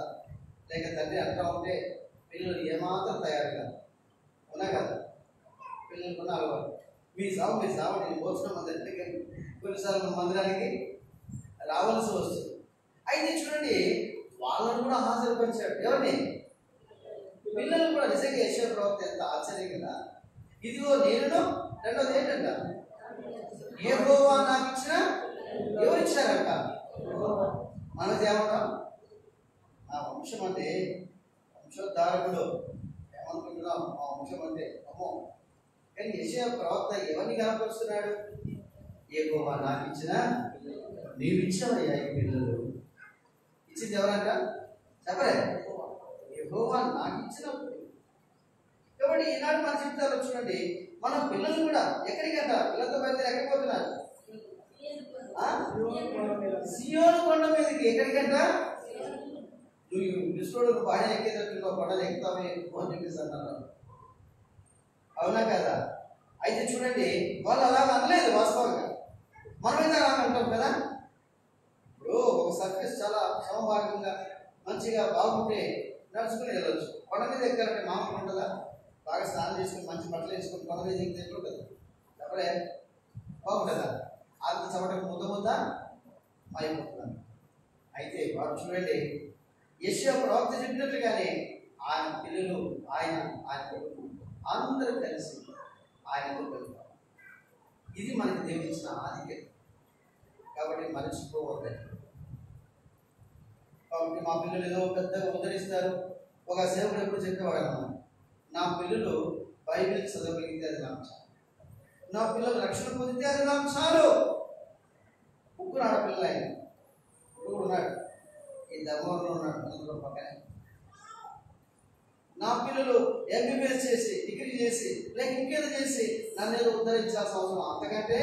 లేక తండ్రి అంటూ ఉంటే పిల్లలు ఏమాత్రం తయారు కాదు. అవునా కదా? పిల్లలు కూడా అలవాటు మీ సావు నేను పోసిన మందిరానికి కొన్నిసార్లు మందిరానికి రావాల్సి వస్తుంది. అయితే చూడండి, వాళ్ళను కూడా హాజరుపరిచాడు. ఎవరిని? పిల్లలు కూడా. నిజంగా యెషయా ప్రవక్త ఎంత ఆశ్చర్యం కదా. ఇదిగో నేను. రెండోది ఏంటంట? యెహోవా నాకు ఇచ్చిన. ఎవరు ఇచ్చారంట? మనది ఏమంటాం? నా వంశం అంటే వంశోద్ధారకుడు ఏమనుకుంటున్నాం? మా వంశం అంటే అమ్మో. కానీ యెషయా ప్రవక్త ఎవరిని కనపరుస్తున్నాడు? యెహోవా నాకు ఇచ్చిన. నీవు ఇచ్చావయ్యా ఈ పిల్లలు. ఇచ్చింది ఎవరంట? చెప్పలే? యెహోవా నాకు ఇచ్చినప్పుడు. కాబట్టి ఈనాడు మన జీవితాల్లో చూడండి, మన పిల్లలు కూడా ఎక్కడికంట? పిల్లలతో బయలుదేరి ఎక్కడికి పోతున్నారు? సియోను కొండ మీదకి. ఎక్కడికంట? కృష్ణుడు బాగా ఎక్కేటట్టు కొండలు ఎక్కుతావే అని చెప్పేసి అన్నారు. అవునా కదా? అయితే చూడండి, వాళ్ళు అలాగ అనలేదు. వాస్తవంగా మనమైతే అలాగ అంటాం కదా. ఇప్పుడు ఒక సర్ఫేస్ చాలా సమభాగంగా మంచిగా బాగుంటే నడుచుకుని వెళ్ళొచ్చు. కొండ మీద ఎక్కాలంటే మామూలు ఉంటుందా? బాగా స్నానం చేసుకుని మంచి బట్టలు వేసుకుని కొండ మీద ఎక్కితే ఎట్లుంటుంది? అప్పుడే బాగుంటుందా? అంత చవటకు ముద్ద అయిపోతున్నారు. అయితే వాడు చూడండి, యెషయా ప్రవక్త చెప్పినట్లుగానే ఆయన పిల్లలు, ఆయన కొడుకు అందరూ కలిసి ఆయనతో వెళ్తారు. ఇది మనకి దేవుడు ఇచ్చిన ఆధిక్యత. కాబట్టి మర్చిపోవద్దండి. కాబట్టి మా పిల్లలు ఏదో పెద్దగా ఉద్ధరిస్తారు. ఒక సేవకుడు ఎప్పుడు చెప్పేవాడు అన్నమాట, నా పిల్లలు బైబిల్ చదవగలిగితే అది నాకు చాలు, నా పిల్లలు రక్షణ పొందితే అది నాకు చాలు. ముగ్గురు ఆడపిల్లలు ఆయన ఇప్పుడు ఉన్నాడు, ఈ ధర్మంలో ఉన్నాడు అందులో పక్కనే. నా పిల్లలు ఎంబీబీఎస్ చేసి, డిగ్రీ చేసి, లేక ఇంకేదో చేసి నన్ను ఏదో ఉద్ధరించాల్సిన అవసరం అంతకంటే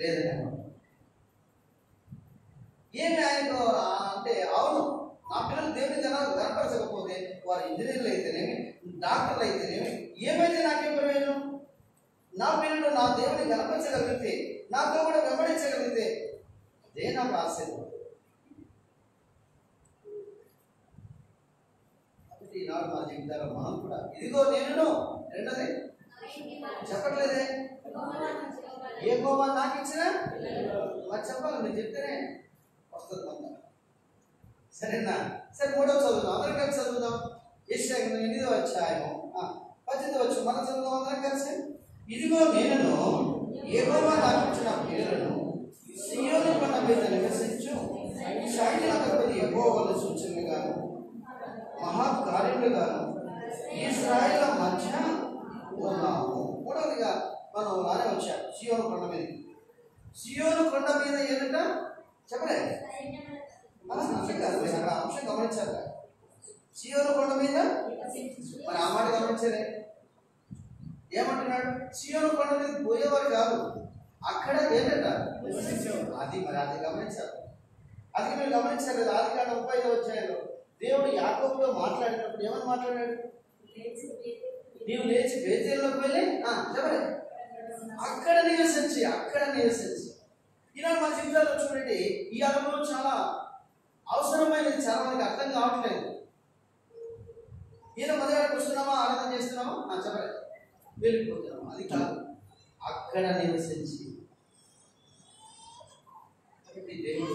లేదన్నమాట. ఏమి ఆయనకు అంటే, అవును నా పిల్లలు దేవుని జనాలు కనపరచకపోతే వారు ఇంజనీర్లు అయితేనేమి, డాక్టర్లు అయితేనేమి, ఏమైతే నాకేం ప్రయోజనం? నా పిల్లలు నా దేవుని కనపరచగలిగితే, నాతో కూడా వెంబడించగలిగితే అదే నాకు ఆశీర్వాదం. కాబట్టి ఈనాడు మా జీవితాల్లో మనం కూడా ఇదిగో నేను. రెండోది చెప్పట్లేదే, యెహోవా నాకు ఇచ్చిన. మరి చెప్పాలి, మీరు చెప్తేనే వస్తుంది కొంత. సరేనా? సరే, మూడవ చదువుదాం, అందరం కలిసి చదువుదాం. యెషయా 8వ అధ్యాయం 18వ వచనం మనం చదువుదాం అందరం కలిసి. ఇదిగో నేను యెహోవా నాకు ఇచ్చిన పిల్లలను సీయోను కొండ మీద నివసించు సైన్యాధిపతి యెహోవాను సూచనగాను మహాకార్యములుగాను ఇశ్రాయేలు మధ్య ఉన్నాము. మూడవదిగా మనం రానే వచ్చాం సీయోను కొండ మీద. సీయోను కొండ మీద ఏమిట చెప్పలే? అక్కడ అంశం గమనించారు. సీయోను కొండ మీద మరి ఆ మాట గమనించారే? ఏమంటున్నాడు? సీయోను కొండ మీద పోయేవారు కాదు, అక్కడ ఏంటంట అది. మరి అది గమనించారు. అది మీరు గమనించారు కదా. ఆదికాండం 35వ అధ్యాయంలో దేవుడు యాకోబుతో మాట్లాడినప్పుడు ఏమని మాట్లాడాడు? నీవు లేచి బేతేలులోకి వెళ్ళి చెప్పలే అక్కడ నివసించి. ఈనాడు మన జీవితాల్లో చూడండి, ఈ అనుభవం చాలా అవసరమైనది. చాలా మందికి అర్థం కావట్లేదు. ఈయన మందిరానికి వస్తున్నామా, ఆరాధన చేస్తున్నామా, చెప్పలే వెళ్ళిపోతున్నామా, అది కాదు, అక్కడ నివసించి. దేవుడు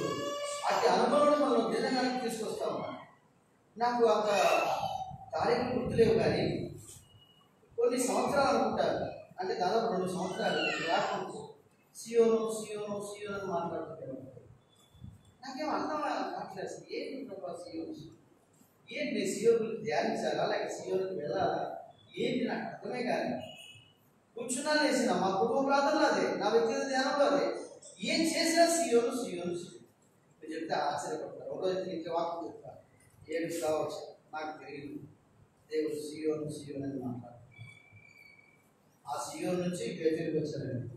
అతి అనుభవం మనం దినగానికి తీసుకొస్తా ఉన్నాడు. నాకు అంత తారీఖులు గుర్తులేవు, కానీ కొన్ని సంవత్సరాలు అనుకుంటారు, అంటే దాదాపు 2 సంవత్సరాలు రాకుండా సియోను సియోను సియోను అని మాట్లాడుతుంటారు. నాకేం అర్థం కావట్లేదు అసలు ఏంటి ప్రభావ సియోను, ఏంటి నేను సియోను గురించి ధ్యానించాలా లేక సియోనుకి వెళ్ళాలా, ఏంటి నాకు అర్థమే కాదు. కూర్చున్నా లేచిన మా కుటుంబ ప్రార్థనలు అదే, నా వ్యక్తిగత ధ్యానంలో అదే, ఏం చేసినా సియోను సియోను సియోను. మీరు చెప్తే ఆశ్చర్యపడతారు. ఒక రోజు ఇంట్లో వాక్యం చెప్తారు, ఏడు కావచ్చు నాకు తెలియదు, దేవుడు సియోను సియోను అని మాట్లాడు. ఆ సియోను నుంచి బేతేలుకి వచ్చారండి.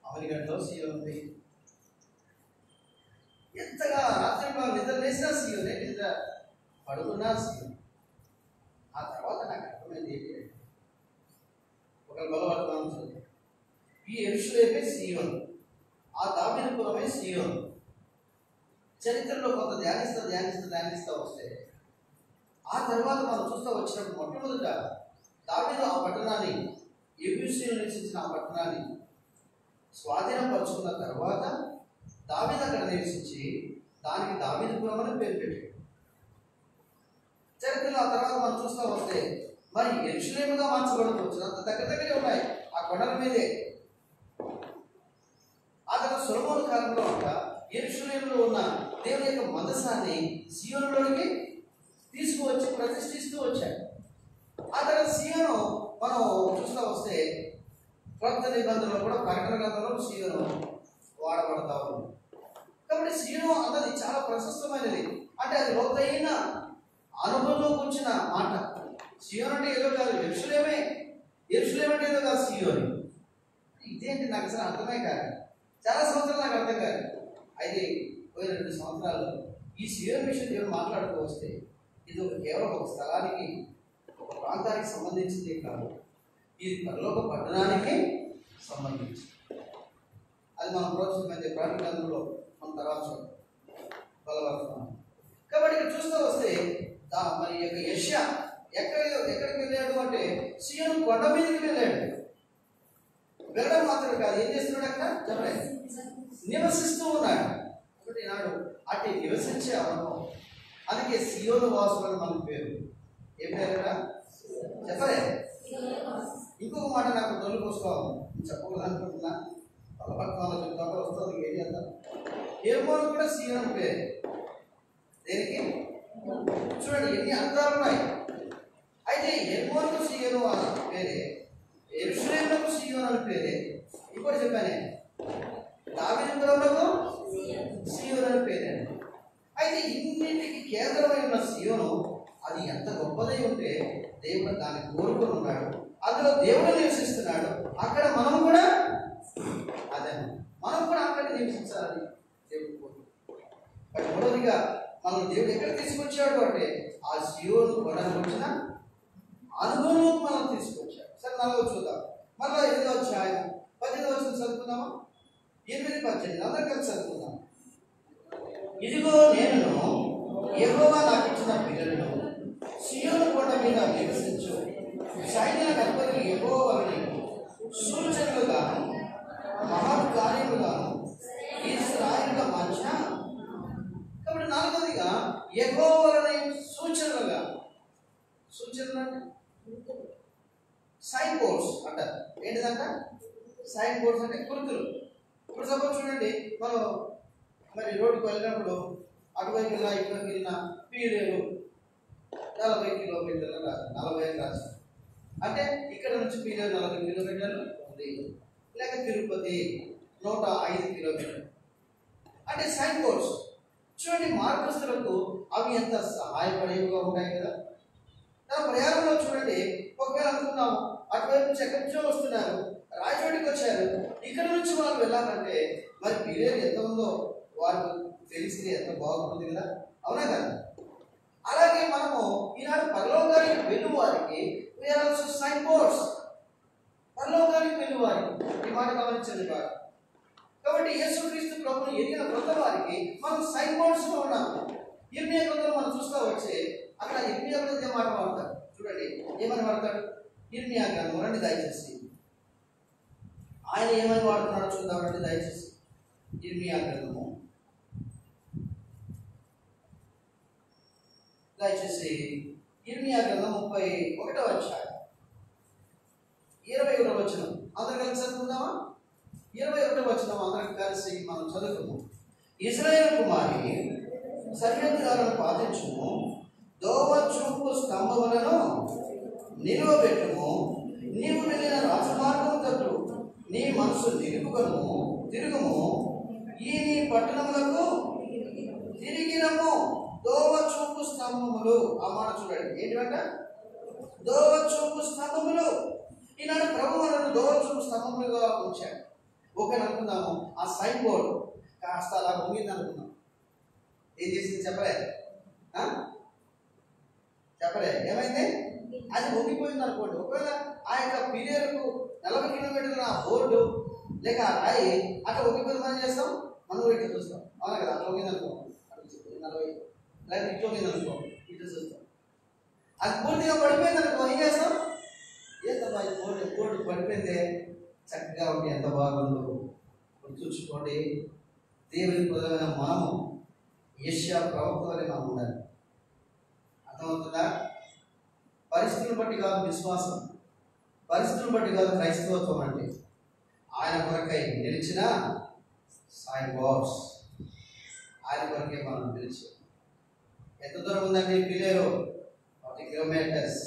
అమెరికాలో సియోను ఉంది. ఎంతగా రాత్రి నిద్ర లేసినా సియోనే, నిద్ర పడుకున్నా సియోను. ఆ తర్వాత నాకు అర్థమైంది ఏంటి అంటే, ఒక బలవర్తనం, ఈ యెరూషలేమే సియోను, ఆ దావీదుపురమే సియోను. చరిత్రలో కొంత ధ్యానిస్తా వస్తే ఆ తర్వాత మనం చూస్తూ వచ్చినప్పుడు మొట్టమొదట దావీదు ఆ పట్టణాన్ని, యెబూసీయులు నివసించిన ఆ పట్టణాన్ని స్వాధీనపరుచుకున్న తర్వాత దావీదు అక్కడ నివసించి దానికి దావీదుపురం అని పేరు పెట్టాడు. చరిత్రలో ఆ తర్వాత మనం చూస్తూ వస్తే మరి యెరూషలేముగా మార్చబడవచ్చు, అంత దగ్గరే ఉన్నాయి, ఆ కొండల మీదే. ఆ తర్వాత సొలొమోను కాలంలో అంట యెరూషలేములో ఉన్న దేవుని యొక్క మందసాన్ని సియోనులోనికి తీసుకువచ్చి ప్రతిష్ఠిస్తూ వచ్చాడు. ఆ తర్వాత సియోను మనం చూస్తూ వస్తే కొత్త నిబంధనలో కూడా ప్రకటన గ్రంథంలో సియోను వాడబడతా ఉంది. కాబట్టి సియోను అన్నది చాలా ప్రశస్తమైనది, అంటే అది లోతైన అనుభవంలోకి వచ్చిన మాట. సియోను అంటే ఏదో కాదు, యెరూషలేమే. యెరూషలేం అంటే ఏదో కాదు, సియోను. ఇదేంటి నాకు అసలు అర్థమే కాదు. చాలా సంవత్సరాలు నాకు అర్థం కాదు. అయితే పోయిన 2 సంవత్సరాలు ఈ సియోను విషయం దేవుడు మాట్లాడుతూ వస్తే ఇది కేవలం ఒక స్థలానికి, ఒక ప్రాంతానికి సంబంధించింది కాదు, ఇది పరలోక పట్టణానికి సంబంధించి. అది మనం ప్రోత్సహించే ప్రాణంలో మనం తర్వాత బలపడుతున్నాం. కాబట్టి ఇక్కడ చూస్తూ వస్తే మరి యొక్క యెషయా ఎక్కడికి వెళ్ళాడు అంటే సియోను కొండ మీదకి వెళ్ళాడు. వెళ్ళడం మాత్రం కాదు, ఏం చేస్తున్నాడు అక్కడ చెప్పలేదు, నివసిస్తూ ఉన్నాడు. కాబట్టి నాడు అటు నివసించే అనుభవం, అందుకే సియోను వాసులని మన పేరు. ఏం పేరురా చెప్పలే. ఇంకొక మాట నాకు తొలి పోసుకోవాలి, చెప్పకూడదు అనుకుంటున్నా, బలపట్నంలో చెప్తాను వస్తుంది. ఏం చేద్దాం, హెర్మోను కూడా సియోను పేరు. దేనికి చూడండి ఎన్ని అర్థాలు ఉన్నాయి. అయితే హెర్మోనుకు సియోను పేరే, యెరూషలేముకు సియోను అని పేరే. ఇంకోటి చెప్పానే, దావీదుపురమునకు సియోను అని పేరే. అయితే ఇన్నింటికి కేంద్రమై ఉన్న సియోను అది ఎంత గొప్పదై ఉంటే దేవుడు దాన్ని కోరుకొని ఉన్నాడు, అందులో దేవుడు నివసిస్తున్నాడు. అక్కడ మనం కూడా అదే, మనం కూడా అక్కడ నివసించాలని దేవుడు కోరుకుంటున్నాడు. మూడవదిగా మనం దేవుడు ఎక్కడ తీసుకొచ్చాడు అంటే ఆ సియోను కొండకు వచ్చిన అనుభవంలోకి మనం తీసుకొచ్చాడు. సరే 4వ చూద్దాం. మళ్ళీ 8వ అధ్యాయం 18వ వచనం చదువుకుందామా? 8-18 అందరూ కలిసి చదువుకుందాం. ఇదిగో నేను యెహోవా నాకు ఇచ్చిన పిల్లలను సియోను కొండ మీద నివసించు సైన్యాల అధిపతి యెహోవాని సూచనలుగాను మహత్కార్యముగాను ఇశ్రాయేలుల మధ్య. కాబట్టి 4వదిగా యెహోవాని సూచనలుగా, సూచనలు అంటే సైన్ బోర్డ్స్ అంటారు. ఏంటిదంట సైన్ బోర్డ్స్ అంటే గుర్తులు. ఇప్పుడు సపోజ్ చూడండి, మనం మరి రోడ్డుకు వెళ్ళినప్పుడు అటువైపు వెళ్ళినా ఇటువైపు వెళ్ళినా పీరేరు 40 కిలోమీటర్లు రాదు, 40 రాదు. అంటే ఇక్కడ నుంచి పీరేరు 40 కిలోమీటర్లు ఉంది, లేక తిరుపతి 105 కిలోమీటర్లు. అంటే సైన్ బోర్డ్స్ చూడండి, మార్గస్తులకు అవి ఎంత సహాయపడేవిగా ఉంటాయి కదా. తన ప్రయాణంలో చూడండి, ఒకవేళ అనుకున్నాము అటువైపు నుంచి ఎక్కడి నుంచో వస్తున్నారు, రాయచోటికి వచ్చారు, ఇక్కడ నుంచి వాళ్ళు వెళ్ళాలంటే మరి పీరియడ్ ఎంత ఉందో వారికి తెలిస్తే ఎంత బాగుంటుంది కదా, అవునా కదా. అలాగే మనము ఈనాడు పరలోకానికి వెళ్ళు వారికి సైన్ బోర్డ్స్, పరలోకానికి వెళ్ళు వారికి ఈ మాట గమనించండి కాదు. కాబట్టి యేసుక్రీస్తు ప్రభువును ఎరిగిన కొత్త వారికి మనం సైన్ బోర్డ్స్ లో ఉన్నాము. ఇర్మియా గ్రంథంలో మనం చూస్తూ వచ్చే అక్కడ ఇర్మియా గురించి ఏ మాట వాడతాడు చూడండి, ఏమని వాడతాడు ఇర్మియా గ్రంథం రండి దయచేసి, ఆయన ఏమని వాడుతున్నాడో చూద్దాం రండి దయచేసి. ఇర్మియా గ్రంథము దయచేసి ఇర్మియా గ్రంథం 31వ అధ్యాయం 21వ వచనం అందరం కలిసి చదువుకుందామా? 21వ వచనం అందరం కలిసి మనం చదువుకుందాం. ఇశ్రాయేలు కుమారి సరిహద్దులను పాటించుము, దోవ చూపు స్తంభములను నిలువబెట్టుము, నీవు వెళ్ళిన రాజమార్గము తట్టు నీ మనసు తిరుగుము, ఈ నీ పట్టణములకు తిరిగినము. దోవ చూపు స్తంభములు, ఆ మాట చూడండి, ఏంటంట? దోవ చూపు స్తంభములు. ఈనాడు ప్రభు మనను దోవ చూపు స్తంభములుగా ఉంచాడు. ఓకే అనుకుందాము, ఆ సైన్ బోర్డు కాస్త అలా పొంగింది అనుకుందాం. ఏం చేసింది చెప్పలే? ఏమైంది? అది పొంగిపోయింది అనుకోండి. ఒకవేళ ఆ యొక్క పిల్లలకు 40 కిలోమీటర్ల ఆ బోర్డు లేక ఆ రాయి అట్లా పొంగిపోయింది, మనం చేస్తాం, మనం కూడా ఇట్లా చూస్తాం. అవునా కదా? అట్లా పొంగింది అనుకో, 40 లేక ఇట్లా పొంగింది అనుకో, ఇట్లా చూస్తాం. అది పూర్తిగా పడిపోయింది అనుకో, ఏం చేస్తాం? ఏంటబ్బా ఈ బోర్డు పడిపోయిందే, చక్కగా ఉంటే ఎంత బాగుందో. గుర్తుంచుకోండి, దేవుని ప్రజలైన మనము యెషయా ప్రవక్త వలె మనం ఉండాలి. అర్థమవుతుందా? పరిస్థితులను బట్టి కాదు విశ్వాసం, పరిస్థితులను బట్టి కాదు క్రైస్తవత్వం. అంటే ఆయన కొరకై నిలిచిన సాయి బాస్, ఆయన కొరకే మనం నిలిచి. ఎంత దూరం ఉందండి పిల్లలు? 40 కిలోమీటర్స్.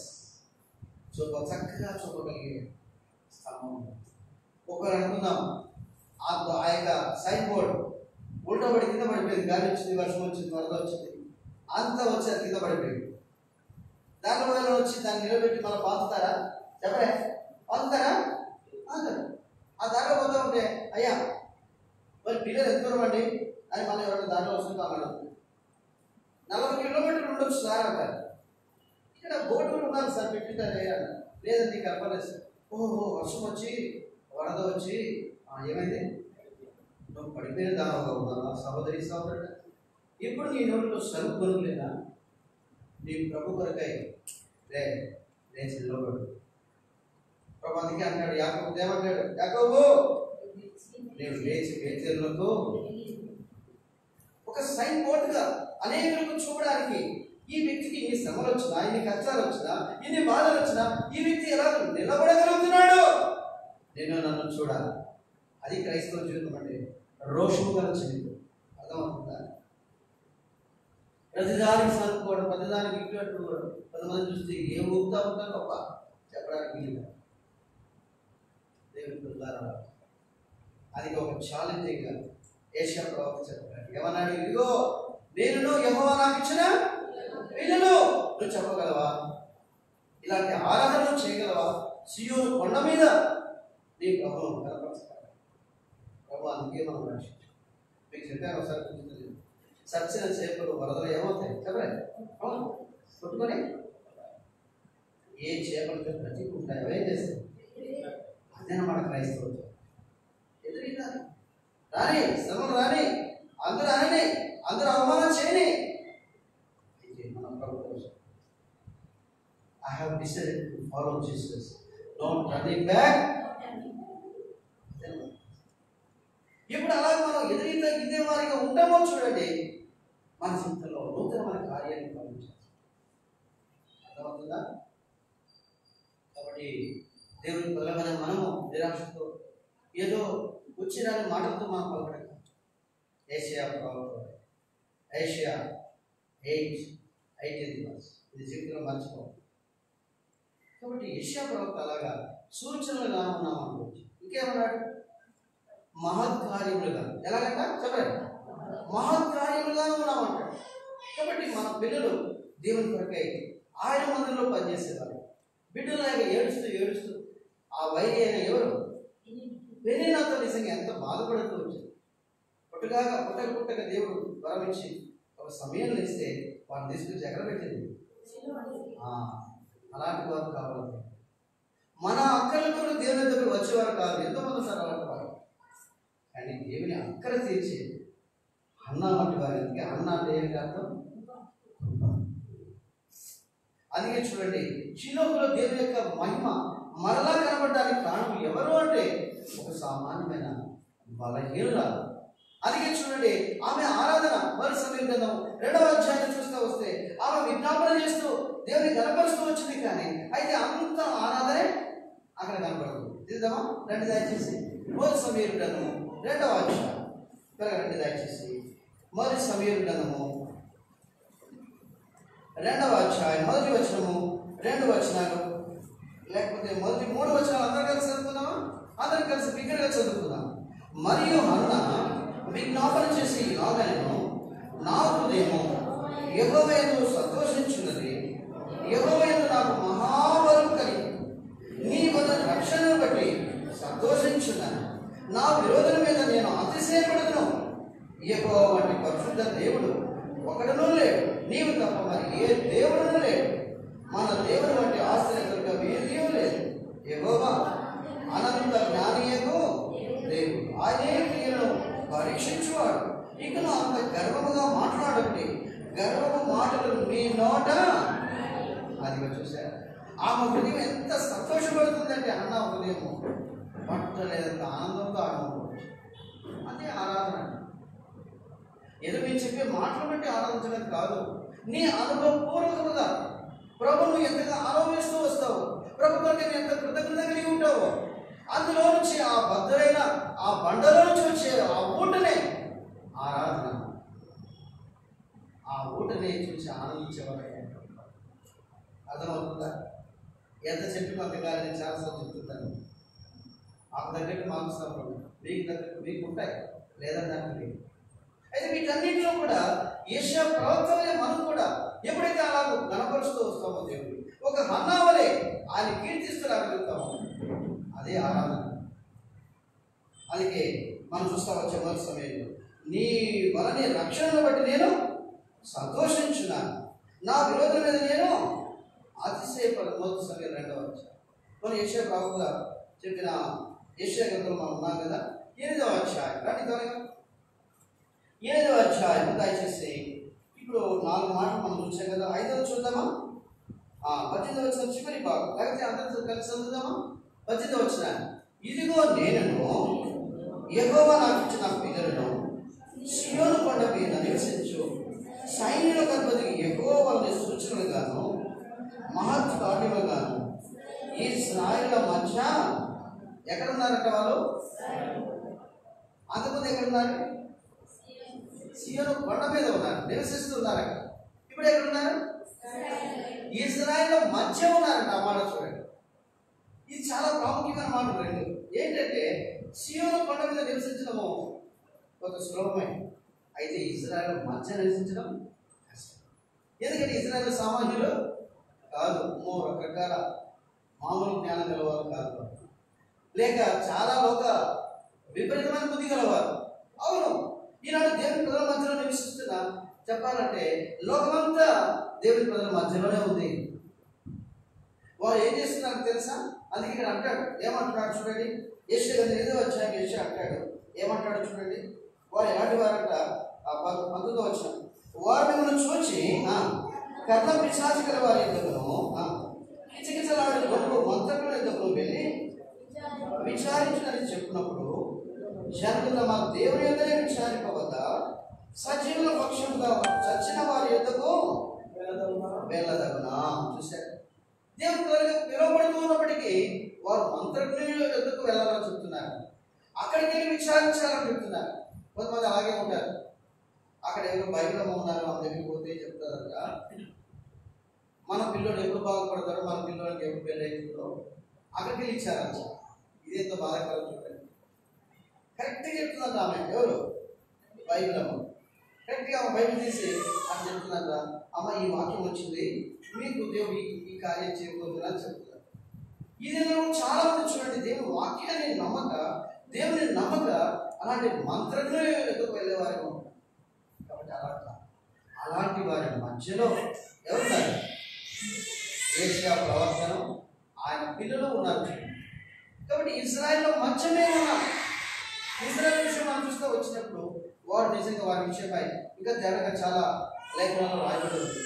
చక్కగా చూపగలిగే స్తంభం. ఒకరు అనుకుందాం, ఆ యొక్క సైన్ బోర్డు ఉల్టా పడి కింద పడిపోయింది. గాలి వచ్చింది, వర్షం వచ్చింది, వరద వచ్చింది, అంతా వచ్చి కింద పడిపోయింది. దాంట్లో వల్ల వచ్చి దాన్ని నిలబెట్టి మనం పాతుతారా? చెప్పరే, పాతుతారా? ఆ దాంట్లో పోతా ఉంటే అయ్యా మరి పిల్లలు ఎంత దూరం అండి అని మనం ఎవరైనా దాంట్లో వస్తుంటామని 40 కిలోమీటర్లు ఉండొచ్చు సార్ అంటారు. ఇక్కడ బోర్డు ఉండాలి సార్, పెట్టింటారే అన్నారు. లేదండి కలపలేదు సార్. ఓహో, వర్షం వచ్చి వరద వచ్చి ఏమైంది? నువ్వు పడిపోయిన దానిగా ఉన్నావా సహోదరి సహోదరుడు? ఇప్పుడు నీ నోటిలో సరుకు కొనుక్కులేదా? నీ ప్రభు కొరకై లేచి నిలబడు. ప్రభు అందుకే అంటాడు, యాకోబు ఏమంటాడు? యాకోబు నేను లేచి బేతేలులకు ఒక సైన్ బోర్డుగా అనేకులకు చూపడానికి, ఈ వ్యక్తికి ఇన్ని శ్రమలు వచ్చినా, ఇన్ని కష్టాలు వచ్చినా, ఇన్ని బాధలు వచ్చినా ఈ వ్యక్తి ఎలా నిలబడగలుగుతున్నాడు, నన్ను చూడాలి. అది క్రైస్తవ జీవితం అంటే, రోషము గల జీవితం. అర్థమవుతుందా? ప్రతిదానికి సరుకోవడం, ప్రతిదానికి ఇటువంటి కొంతమంది చూస్తే ఏం ఊపుతా ఉంటారు గొప్ప చెప్పడానికి వీలు. దేవుని పిల్లలారా, అది ఒక ఛాలెంజింగ్ గా యెషయా ప్రవక్త చెప్పాడు. ఏమన్నాడు? ఇదిగో నేను యెహోవా నాకు ఇచ్చిన పిల్లలు. నువ్వు చెప్పగలవా? ఇలాంటి ఆరాధన చేయగలవా? సియోను కొండ మీద నీ ప్రభువును కనపరచాలి. ప్రభు అందుకే మనం రక్షించాం. మీకు చెప్పాను ఒకసారి, గుర్తుంది, సచ్చిన చేపలు వరదలు ఏమవుతాయి చెప్పలే? అవును, కొట్టుకొని ఏ చేపలతో బ్రతికుంటాయో ఏం చేస్తాయి? అదేనమాట క్రైస్తవులు. ఎదురీదారు రాని, శ్రమలు రాని, అందరూ అనని, అందరూ అవమానం చేయని, అయితే మనం ప్రభు కోసం I have decided to follow Jesus. Don't turning back. ఇప్పుడు అలాగే మనం ఎదురీత ఇదే వారిగా ఉంటామో చూడండి, మన జీవితంలో నూతనమైన కార్యాన్ని ప్రారంభించాలి. అర్థమవుతుందా? కాబట్టి దేవుని పిల్లలమైన మనము నిరాశతో ఏదో వచ్చిన మాటలతో మనం పలకడం. యెషయా ప్రవక్త యెషయా 8:18 ఇది జీవితంలో మర్చిపోవాలి. కాబట్టి యెషయా ప్రవక్త అలాగా సూచనలుగా ఉన్నాం అనుకోవచ్చు. ఇంకేమన్నాడు? మహత్కార్యములుగా. ఎలాగంట చెప్పండి? మహత్కార్యములుగా ఉన్నామంటాడు. కాబట్టి మన పిల్లలు దేవుని కొరకై ఆయన మందిరంలో పనిచేసేవారు. బిడ్డలాగా ఏడుస్తూ ఆ వైరి అయిన ఎవరు వెన్నీనాతో నిజంగా ఎంత బాధపడుతూ వచ్చింది. పుట్టక దేవుడు వరమించి ఒక సమయంలో ఇస్తే వారిని తీసుకుని ఎక్కడ పెట్టింది. అలాంటి వారు కావాలి. మన అక్కలకు దేవుని దగ్గర వచ్చేవారు కాదు, ఎంతోమంది సార్ అలాంటి వారు. కానీ దేవుని అక్కర తీర్చి అన్న వంటి వారికి, అన్న అంటే ఏంటి అర్థం? అందుకే చూడండి, షిలోహులో దేవుని యొక్క మహిమ మరలా కనబడడానికి కారణం ఎవరు అంటే ఒక సామాన్యమైన బలహీనురాలు. అందుకే చూడండి, ఆమె ఆరాధన మరి సమయం 2వ అధ్యాయం చూస్తూ వస్తే ఆమె విజ్ఞాపన చేస్తూ దేవుని కనపరుస్తూ వచ్చింది. కానీ అయితే అంత ఆరాధనే అక్కడ కనపడదు. చూద్దామా? రెండు దయచేసి మొదటి సమీరు గ్రంథము 2వ అధ్యాయం త్వరగా రెండు దయచేసి మొదటి సమీరు గ్రంథము 2వ అధ్యాయం మొదటి వచనము 2 వచనాలు, లేకపోతే మొదటి 3 వచనాలు అందరూ కలిసి చదువుకుందామా? అందరం కలిసి బిగ్గరగా చదువుకుందాం. మరియు అన్న విజ్ఞాపన చేసి ఇలాగనెను, నా హృదయము యెహోవా యందు సంతోషించున్నది, యెహోవా యందు నాకు మహాబలం కలిగి నీ వద్ద రక్షణను బట్టి సంతోషించున్నాను. నా విరోధుల మీద నేను అతిశయపడుతును. యెహోవా వంటి పరిశుద్ధ దేవుడు ఒకడునూ లేడు, నీవు తప్ప మరి ఏ దేవుడునూ లేడు. మన దేవుడు వంటి ఆశ్చర్యకరంగా వేరేయూ లేదు. యెహోవా అనంత జ్ఞానియకు దేవుడు, ఆయనే క్రియలను పరీక్షించువాడు. ఇకను అంత గర్వముగా మాట్లాడండి, గర్వము మాటలు మీ నోట. అది చూశారు. ఆమె హృదయం ఎంత సంతోషపడుతుందంటే అన్న హృదయం పట్టలేదంత ఆనందంతో ఆనందపడుతుంది. అదే ఆరాధన. ఏదో మీరు చెప్పే మాటలు బట్టి ఆరాధించడం కాదు, నీ అనుభవపూర్వకముగా ప్రభువును ఎంతగా ఆరోపిస్తూ వస్తావు, ప్రభు కొరకు ఎంత కృతజ్ఞత కలిగి ఉంటావో, అందులో నుంచి ఆ భద్రైన ఆ బండలో నుంచి వచ్చే ఆ ఊటనే ఆరాధన. ఆ ఊటనే చూసి ఆనందించేవారు. అర్థమవుతుందా? ఎంత చెప్పి కొంతకాలం నేను చాలాసార్లు చెప్తుంటాను. మాకు తగ్గట్టు మాకు సంపద, మీకు తగ్గట్టు మీకు ఉంటాయి, లేదా దానికి లేదు. అయితే వీటన్నింటిలో కూడా యెషయా ప్రవక్తలే మనం కూడా ఎప్పుడైతే అలా కనపరుస్తూ వస్తామో దేవుడు ఒక హన్నావలే ఆయన కీర్తిస్తూ రాగలుగుతాము. అదే ఆరాధన. అందుకే మనం చూస్తా వచ్చే మొదటి సమయంలో నీ వలని రక్షణను బట్టి నేను సంతోషించున్నాను, నా విరోధుల మీద నేను అతిశయపడు. మొదటి సమయం 2వ అధ్యాయం మనం యెషయా ప్రవక్త చెప్పిన యెషయా గ్రంథంలో మనం ఉన్నాం కదా. 8వ అధ్యాయం రండి త్వరగా. 8వ అధ్యాయం దయచేసి ఇప్పుడు 4 మాటలు మనం చూసాం కదా. 5వ చూద్దామా? 18వ వచ్చిన చివరి భాగం, లేకపోతే అందరితో కలిసి చదువుదామా? 18వ వచ్చిన, ఇదిగో నేనును యెహోవా నాకు ఇచ్చిన పిల్లలను సీయోను కొండ మీద నివసించు సైన్యులకు అధిపతికి యెహోవా వాళ్ళని సూచనలుగాను మహత్కార్యములుగాను ఈ ఇశ్రాయేలుల మధ్య ఎక్కడున్నారట వాళ్ళు? అంతకుముందు ఎక్కడున్నారు? సీయోను కొండ మీద ఉన్నారు, నివసిస్తున్నారు. అక్కడ ఇప్పుడు ఎక్కడున్నారు? ఇశ్రాయేలుల మధ్య ఉన్నారట. ఆ మాట చూడండి, ఇది చాలా ప్రాముఖ్యమైన మాట. రెండు ఏంటంటే, సీయోను కొండ మీద నివసించడము ఒక సులభమైన, అయితే ఇశ్రాయేలు మధ్య నివసించడం కష్టం. ఎందుకంటే ఇశ్రాయేలు సామాన్యులు కాదు, రకరకాల మామూలు జ్ఞానం గలవారు కాదు, లేక చాలా లోక విపరీతమైన బుద్ధి గలవారు. అవును, ఈనాడు దేవుని ప్రజల మధ్యలో నివసిస్తున్నా చెప్పాలంటే లోకమంతా దేవుని ప్రజల మధ్యలోనే ఉంది. వారు ఏం చేస్తున్నారు తెలుసా? అందుకే ఇక్కడ అంటాడు, ఏమంటున్నాడు చూడండి. యెషయా గ్రంథం 8వ అధ్యాయం యెషయా అంటాడు, ఏమంటాడు చూడండి. వారు ఎలాంటి వారంట? 19వ వచనం, వారు మిమ్మల్ని చూచి కర్ణ పిశాచి గల వారి యొద్దకును కిచకిచలాడే గొప్ప మంత్రకుల యొద్దకును వెళ్ళి విచారించునని చెప్పినప్పుడు జనులు తమ దేవుని యొద్దనే విచారింపవద్దా? సజీవుల పక్షంగా చచ్చిన వారి యొద్దకు వెళ్ళదగునా? చూశారు, దేవుడు పిలువబడుతూ ఉన్నప్పటికీ వారు మంత్రకుల యొద్దకు వెళ్ళాలని చెప్తున్నారు. అక్కడికి వెళ్ళి విచారించాలని చెప్తున్నారు. కొంతమంది అలాగే ఉంటారు. అక్కడ ఎవరు బైబిల్ ఉన్నారు, మన దగ్గరికి పోతే చెప్తారంట, మన పిల్లలు ఎప్పుడు బాగుపడతారో, మన పిల్లలకి ఎప్పుడు పెళ్ళి అవుతుందో అక్కడికి వెళ్ళి ఇచ్చారంట. ఇదేంతో బాధాకరం చూడండి. కరెక్ట్గా చెప్తుందంట ఆమె, ఎవరు? బైబిల్ అమ్మ. కరెక్ట్గా ఆమె బైబిల్ తీసి అని చెప్తుందంట, అమ్మ ఈ వాక్యం వచ్చింది, మీకు దేవుడు ఈ కార్యం చేయబోతున్నా అని చెప్తున్నారు. ఇది చాలా మంది చూడండి, దేవుని వాక్యాన్ని నమ్మక, దేవుని నమ్మక అలాంటి మంత్రంలో ఎదుగు వెళ్ళేవారు. కాబట్టి అలాంటి వారి మధ్యలో ఎవరున్నారు? యెషయా ప్రవక్తను ఆయన పిల్లలు ఉన్నారు. కాబట్టి ఇశ్రాయేలు మధ్యమే ఉన్నారు. ఇశ్రాయేలు విషయం మనం చూస్తూ వచ్చినప్పుడు వారు నిజంగా వారి విషయమై ఇంకా తేడాగా చాలా లేఖనాలు రాయబడి ఉంది.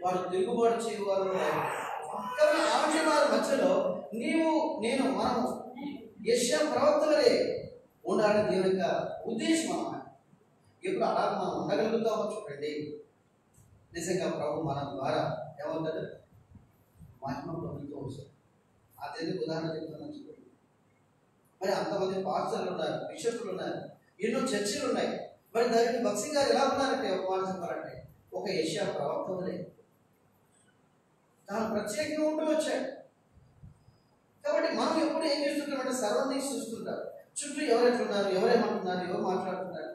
వారు తిరుగుబాటు చేయవారు. కాబట్టి అలాంటి వారి మధ్యలో నీవు నేను మనము యెషయా ప్రవక్తలే ఉండాలని దేవుని యొక్క ఉద్దేశం అన్నమాట. ఎప్పుడు అలా మనం ఉండగలుగుతామో చూడండి. నిజంగా ప్రభు మన ద్వారా ఏమవుతాడు? మహిమ పొందుతూ వస్తాడు. అదెందుకు ఉదాహరణ చెప్తున్నాను చూడండి. మరి అంతమంది పాస్టర్లు ఉన్నారు, బిషప్లు ఉన్నారు, ఎన్నో చర్చిలు ఉన్నాయి. మరి దానికి భక్సింగ్ గారు ఎలా ఉన్నారంటే, ఒక మాట చెప్పాలంటే ఒక యెషయా ప్రవక్త వలె తాను ప్రత్యేకంగా ఉంటూ వచ్చాడు. కాబట్టి మనం ఎప్పుడు ఏం చేస్తుంటామంటే సరౌండింగ్స్ చూస్తుంటారు, చుట్టూ ఎవరెట్లున్నారు, ఎవరేమంటున్నారు, ఎవరు మాట్లాడుతున్నారు.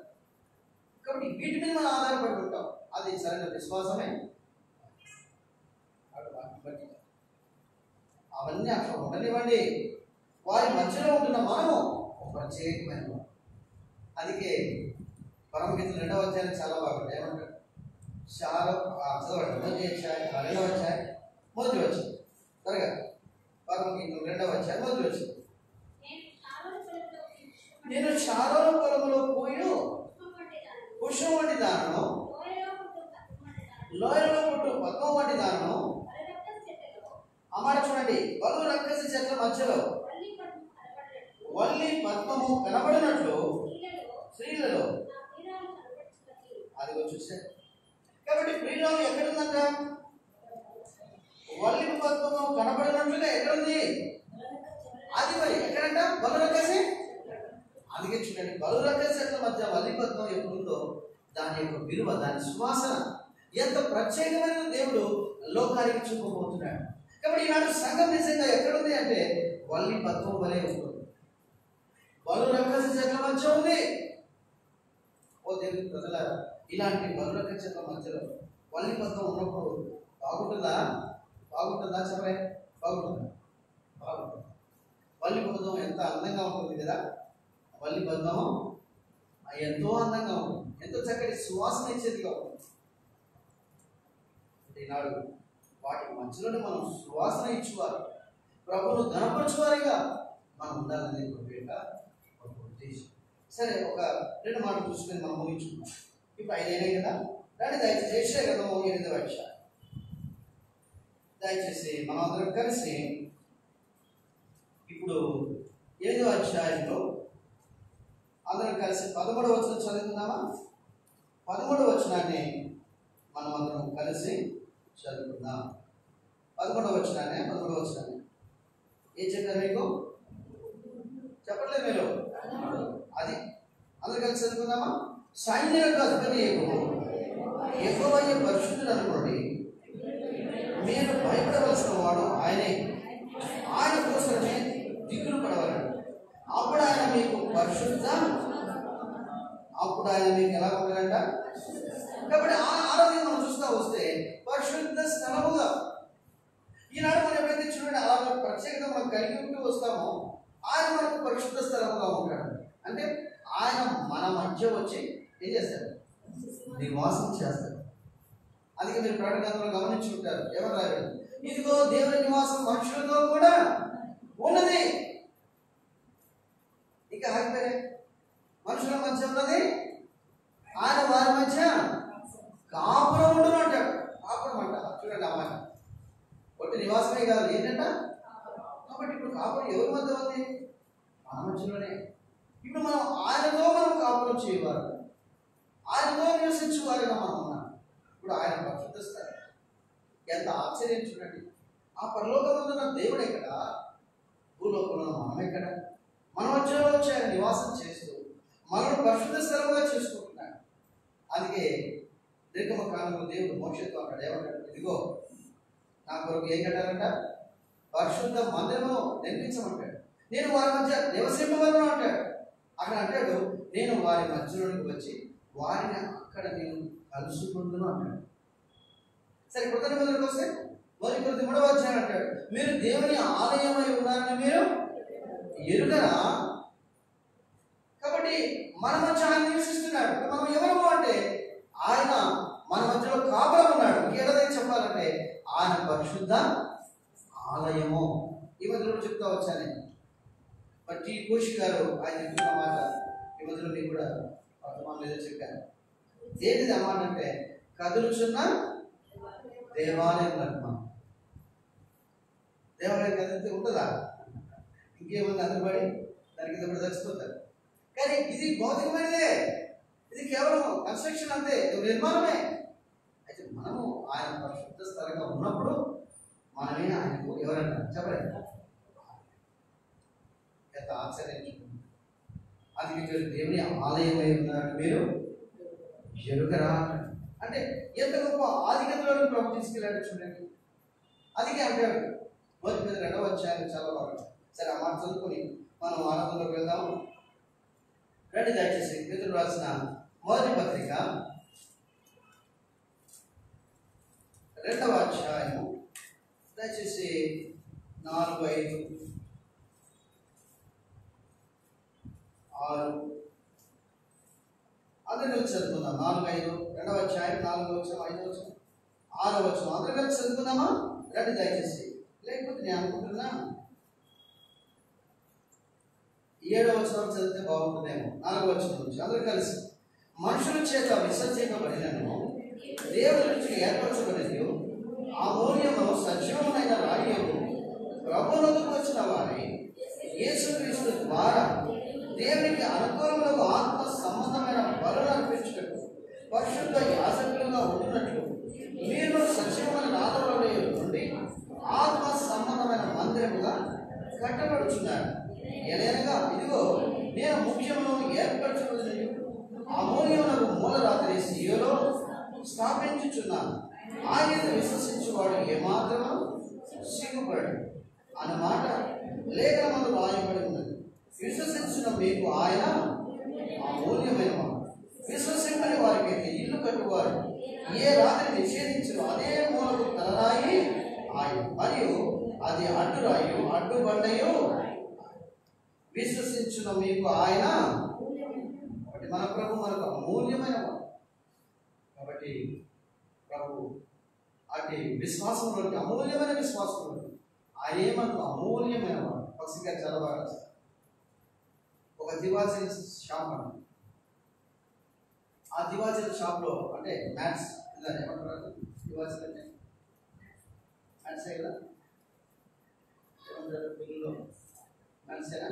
కాబట్టి వీటి మీద మనం ఆధారపడి ఉంటాం. అది సరైన విశ్వాసమే. అవన్నీ అట్లా ఉండనివ్వండి. వారి మధ్యలో ఉంటున్న మనము ఒక ప్రత్యేకమైన వారు. అందుకే పరమగీతం 2వ అధ్యాయం చాలా బాగుంటుంది. ఏమంటారు? చదవండి. 2వ అధ్యాయం మొదటి వచ్చింది త్వరగా. పరమగీతం 2వ అధ్యాయం మొదటి వచ్చింది. నేను షారోను పొలంలో పోయి పుష్పం వంటి దానను, లోయలో పుట్టు పద్మం వంటి దానను. అమ్మాట చూడండి, బలు రక్కసి చెట్ల మధ్యలో వల్లి పద్మము కనబడినట్లు స్త్రీలలో అది చూసారు. కాబట్టి ప్రియురాలు ఎక్కడుందంట? వల్లి పద్మము కనబడినట్లుగా ఎక్కడుంది? అది మరి ఎక్కడంట? బలు రక్కసి. అందుకే చూడండి, బలు రక్కసి చెట్ల మధ్య వల్లి పద్మం ఎప్పుడుందో దాని యొక్క విలువ, దాని సువాసన ఎంత ప్రత్యేకమైన దేవుడు లోకానికి చూపబోతున్నాడు. కాబట్టి ఈనాడు సంఘం నిజంగా ఎక్కడుంది అంటే వల్లి పద్మం వలె ఉంటుంది. బలు రక్కసి చెట్ల మధ్య ఉంది. ఓ దేవుని ప్రజలారా, ఇలాంటి బలు రక్కసి చెట్ల మధ్యలో వల్లి పద్మం ఉన్నప్పుడు బాగుంటుందా? బాగుంటుందా? చెప్పే బాగుంటుందా? బాగుంటుంది. వల్లి పద్మం ఎంత అందంగా ఉంటుంది కదా. వల్లి పద్మం ఎంతో అందంగా ఉంటుంది, ఎంతో చక్కటి సువాసన ఇచ్చేదిగా ఉంటుంది. ఈనాడు వాటి మధ్యలోనే మనం సువాసన ఇచ్చేవారు, ప్రభువును ఘనపరచువారిగా మనం ఉండాలనే ఒక ఉద్దేశం. సరే, ఒక 2 మాటలు చూసుకొని మనం ముగించుకున్నాం. ఇప్పుడు 5 అయినాయి కదా. దాన్ని దయచేసి కదా 8వ అధ్యాయం దయచేసి మనం అందరం కలిసి ఇప్పుడు 8వ అధ్యాయంలో అందరం కలిసి 13వ వచనం చదువుకుందామా? 13వ వచనాన్ని మనం అందరం కలిసి చదువుకుందాం. 11వ వచనాన్ని ఏం చెప్పారు మీకు? చెప్పట్లేదు మీరు? అది అందరు కలిసి చదువుకుందామా? సైన్యాలకు అధిపతి యెహోవా పరిశుద్ధుడు అనుకోండి, మీరు భయపడవలసిన వాడు ఆయనే. ఆయన కోసమే దిగులు పడవలడు. అప్పుడు ఆయన మీకు పరిశుద్ధ, అప్పుడు ఆయన మీకు ఎలా ఉంటాడంట? కాబట్టి ఆరోగ్యం మనం చూస్తూ వస్తే పరిశుద్ధ స్థలముగా ఈనాడు మనం ఎప్పుడైతే చూడండి అలా ప్రత్యేకత మనం కలిగి ఉంటూ వస్తామో ఆయన మనకు పరిశుద్ధ స్థలముగా ఉంటాడు. అంటే ఆయన మన మధ్య వచ్చి ఏం చేస్తాడు? నివాసం చేస్తాడు. అందుకే మీరు ప్రకటనలో గమనించి ఉంటారు, ఎవరు రాదు, ఇదిగో దేవుని నివాసం మనుషులతో కూడా ఉన్నది. ఇక ఆగిపోయారే, మనుషుల మధ్య ఉన్నది, ఆయన వారి మధ్య కాపురం ఉండును అంటాడు. కాపురం అంట చూడండి, అమ్మాయి ఒకటి నివాసమే కాదు, ఏంటంట? కాబట్టి ఇప్పుడు కాపురం ఎవరి మధ్య ఉంది? మన మధ్యలోనే. ఇప్పుడు మనం కాపురం చేయవారు, ఆయనతో నివసించేవారుగా మనం ఉన్నాం. ఇప్పుడు ఆయన పరిశుద్ధిస్తారు. ఎంత ఆశ్చర్యం చూడండి. ఆ పరలోకమందున్న దేవుడు ఎక్కడ, భూలోకంలో మనం ఎక్కడ? మన మధ్యలో వచ్చి ఆయన నివాసం చేస్తూ మనల్ని పరిశుద్ధ స్థలంగా చేసుకుంటున్నాడు. అందుకే నిర్గమ కాలంలో దేవుడు మోషతో అక్కడ ఏమంటాడు? ఇదిగో నా కొరకు ఏం కట్టాలంట? పరిశుద్ధ మందిరమును నిర్మించమంటాడు. నేను వారి మధ్య నివసింపవలను అంటాడు. అక్కడ అంటాడు, నేను వారి మధ్యలోనికి వచ్చి వారిని అక్కడ నేను కలుసుకుందును అంటాడు. సరే, కొత్త నిబంధనకు వస్తే 1 అధ్యాయం అంటాడు, మీరు దేవుని ఆలయమై ఉన్నారని మీరు ఎరుగరా? కాబట్టి మన మధ్య ఆయన నివసిస్తున్నాడు. మనం ఎవరు అంటే ఆయన మన మధ్యలో కాపురం ఉన్నాడు. ఏదైనా చెప్పాలంటే ఆయన పరిశుద్ధ ఆలయము. ఈ మధ్యలో చెప్తా వచ్చాను. మరి టీ కోషి గారు ఆయన చెప్తున్న మాట ఈ మధ్యలో మీకు కూడా వర్తమానం ఏదో చెప్పాను. ఏంటిది అన్నమాట అంటే కదులుచున్న దేవాలయం అంటున్నాం. దేవాలయం కదిలితే ఉంటుందా? ఇంకేముంది? అందరిపడి దానికి ఇప్పుడు చచ్చిపోతారు. కానీ ఇది భౌతికమైనదే, ఇది కేవలం కన్స్ట్రక్షన్ అంతే, నిర్మాణమే. అయితే మనము ఆయన పరిశుద్ధ స్థలంగా ఉన్నప్పుడు మనమే ఆయనకు ఎవరన్నా చెప్పలేదు. ఎంత ఆశ్చర్యించుకుంది. అది మీరు దేవుని ఆలయమై ఉన్నారు, మీరు ఎరుగరా అంటే ఎంత గొప్ప ఆధిక్యతలో ప్రభు తీసుకెళ్ళాడు చూడండి. అదికే అంటాడు మొదటి మీద 2వ అధ్యాయం చాలా బాగా. సరే ఆ మాట చదువుకొని మనం ఆనందంలోకి వెళ్దాము. రండి దయచేసి పేతురు రాసిన మొదటి పత్రిక 2వ అధ్యాయము దయచేసి 4, 5, 6 అందరూ కలిసి చదువుకుందాం. 4, 5 2వ అధ్యాయం 4వ వచనం 5వ వచనం 6వ వచనం అందరూ కలిసి చదువుకుందామా? రండి దయచేసి. లేకపోతే నేను అనుకుంటున్నా 7వ వచనం చదివితే బాగుంటుందేమో. 4వ వచనం నుంచి అందరూ కలిసి. మనుషుల చేత విసర్జింపబడినను దేవుని నుంచి ఏర్పరచబడినది అమూల్యము సజీవమైన రాయము ప్రభువునకు వచ్చిన వారి యేసుక్రీస్తు ద్వారా దేవునికి అనుకూలములకు ఆత్మ సంబంధమైన బలులను అర్పించుటకు పరిశుద్ధ యాజకులుగా ఉంటున్నట్లు మీరు సజీవమైన నాదముల నుండి ఆత్మ సంబంధమైన మందిరముగా కట్టబడుచున్నారు. ఎలాగనగా ఇదిగో నేను ముఖ్యమును ఏర్పరచబడిన అమూల్యమునకు మూలరాత్రి సీయోలో స్థాపించుచున్నాను. ఆయన విశ్వసించువాడు ఏమాత్రము సిగ్గుపడు అన్నమాట లేఖనమందు రాయబడి ఉన్నది. విశ్వసించిన మీకు ఆయన అమూల్యమైన వాడు. విశ్వసింపని వారికి ఇల్లు కట్టువారు ఏ రాత్రి నిషేధించరు అదే మూలకు తలరాయి ఆయన, మరియు అది అడ్డురాయు అడ్డుబండయు. విశ్వసించిన మీకు ఆయన కాబట్టి మన ప్రభు మనకు అమూల్యమైన వాడు. కాబట్టి ప్రభు అటు విశ్వాసంలోకి అమూల్యమైన విశ్వాసంలోకి ఆయనే మనకు అమూల్యమైన వాడు. పక్షిగా చాలా బాగా ఒక దివాచన షాప్ అండి. ఆ దివాచన షాప్లో అంటే మ్యాథ్స్ ఇలా ఏమంటారు దివాచన అంటే మ్యాథ్సే కదా ఏమంటారు పిల్లలు మ్యాథ్సేనా?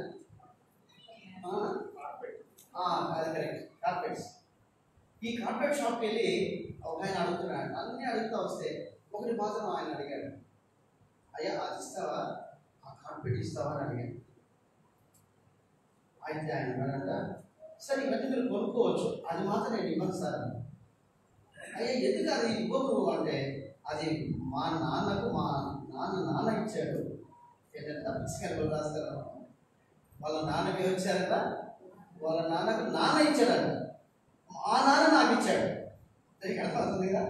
అది కరెక్ట్. కార్పెట్స్. ఈ కార్పెట్ షాప్కి వెళ్ళి ఒక ఆయన అడుగుతున్నాడు. అన్నీ అడుగుతూ వస్తే ఒకటి మాత్రం ఆయన అడిగాడు, అయ్యా అది ఇస్తావా, ఆ కార్పెట్ ఇస్తావా అని అడిగాడు. అయితే ఆయన అన్నాడంట, సరే ఇవన్నీ మీరు కొనుక్కోవచ్చు, అది మాత్రం నేను ఇవ్వను సార్. అయ్యా ఎందుకు అది ఇవ్వకు అంటే, అది మా నాన్నకు మా నాన్న ఇచ్చాడు. ఏంటంటే పుస్తకాలు రాస్తారు, వాళ్ళ నాన్నకి వచ్చారట, వాళ్ళ నాన్నకు నాన్న ఇచ్చాడట, ఆ నాన్న నాకు ఇచ్చాడు. దానికి అర్థమవుతుంది కదా.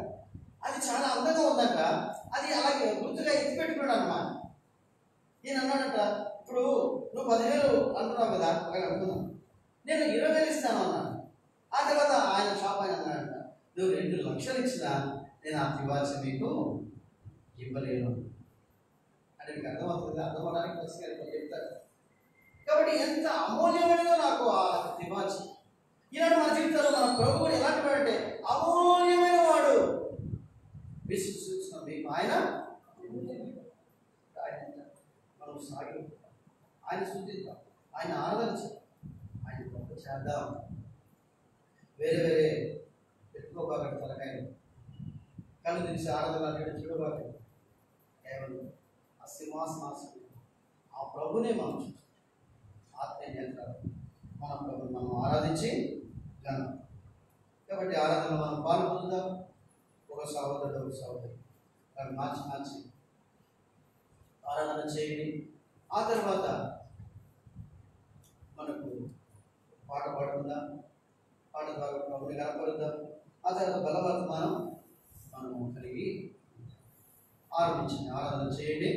అది చాలా అందంగా ఉందంట. అది అలాగే గుర్తుగా ఎత్తి పెట్టుకున్నాడు అన్నమాట. నేను అన్నాడట, ఇప్పుడు నువ్వు 10,000 అంటున్నావు కదా, ఒకవేళ అనుకున్నాను, నేను 20,000 ఇస్తాను అన్నాను. ఆ తర్వాత ఆయన షాప్ ఆయన అన్నాడట, నువ్వు 2 లక్షలు ఇచ్చినా నేను ఆ దివాచన మీకు ఇవ్వలేను అంటే మీకు అర్థమవుతుంది. అర్థమవడానికి పుస్తకాలు చెప్తారు. కాబట్టి ఎంత అమూల్యమైనదో నాకు ఆ దివాచన. ఈనాడు మన జీవితంలో మన ప్రభు కూడా ఎలాంటి వాడంటే అమూల్యమైన వాడు. విశ్వసించిన మీకు ఆయన మనం సాగి ఆయన శుద్ధిద్దాం, ఆయన ఆరాధించాం, ఆయన గొప్ప చేద్దాం. వేరే వేరే పెట్టుకోబాకండి, తలకాయలు కళ్ళు తెలిసి ఆరాధన చూడబాకండి. కేవలం ఆ సింహాసనాసం ఆ ప్రభునే మనం చూస్తాం. ఆత్మీయంత్రాలు మన ప్రభుని మనం ఆరాధించి గణం. కాబట్టి ఆరాధనలో మనం పాల్గొందాం. ఒక సహోదరుడు ఒక సహోదరి దాన్ని మార్చి ఆరాధన చేయండి. ఆ తర్వాత మనకు పాట పాడుకుందాం, పాట ద్వారా ప్రభుని కనపరుద్దాం. ఆ తర్వాత బలవర్తమానం మనము కలిగి ఆరంభించండి, ఆరాధన చేయండి.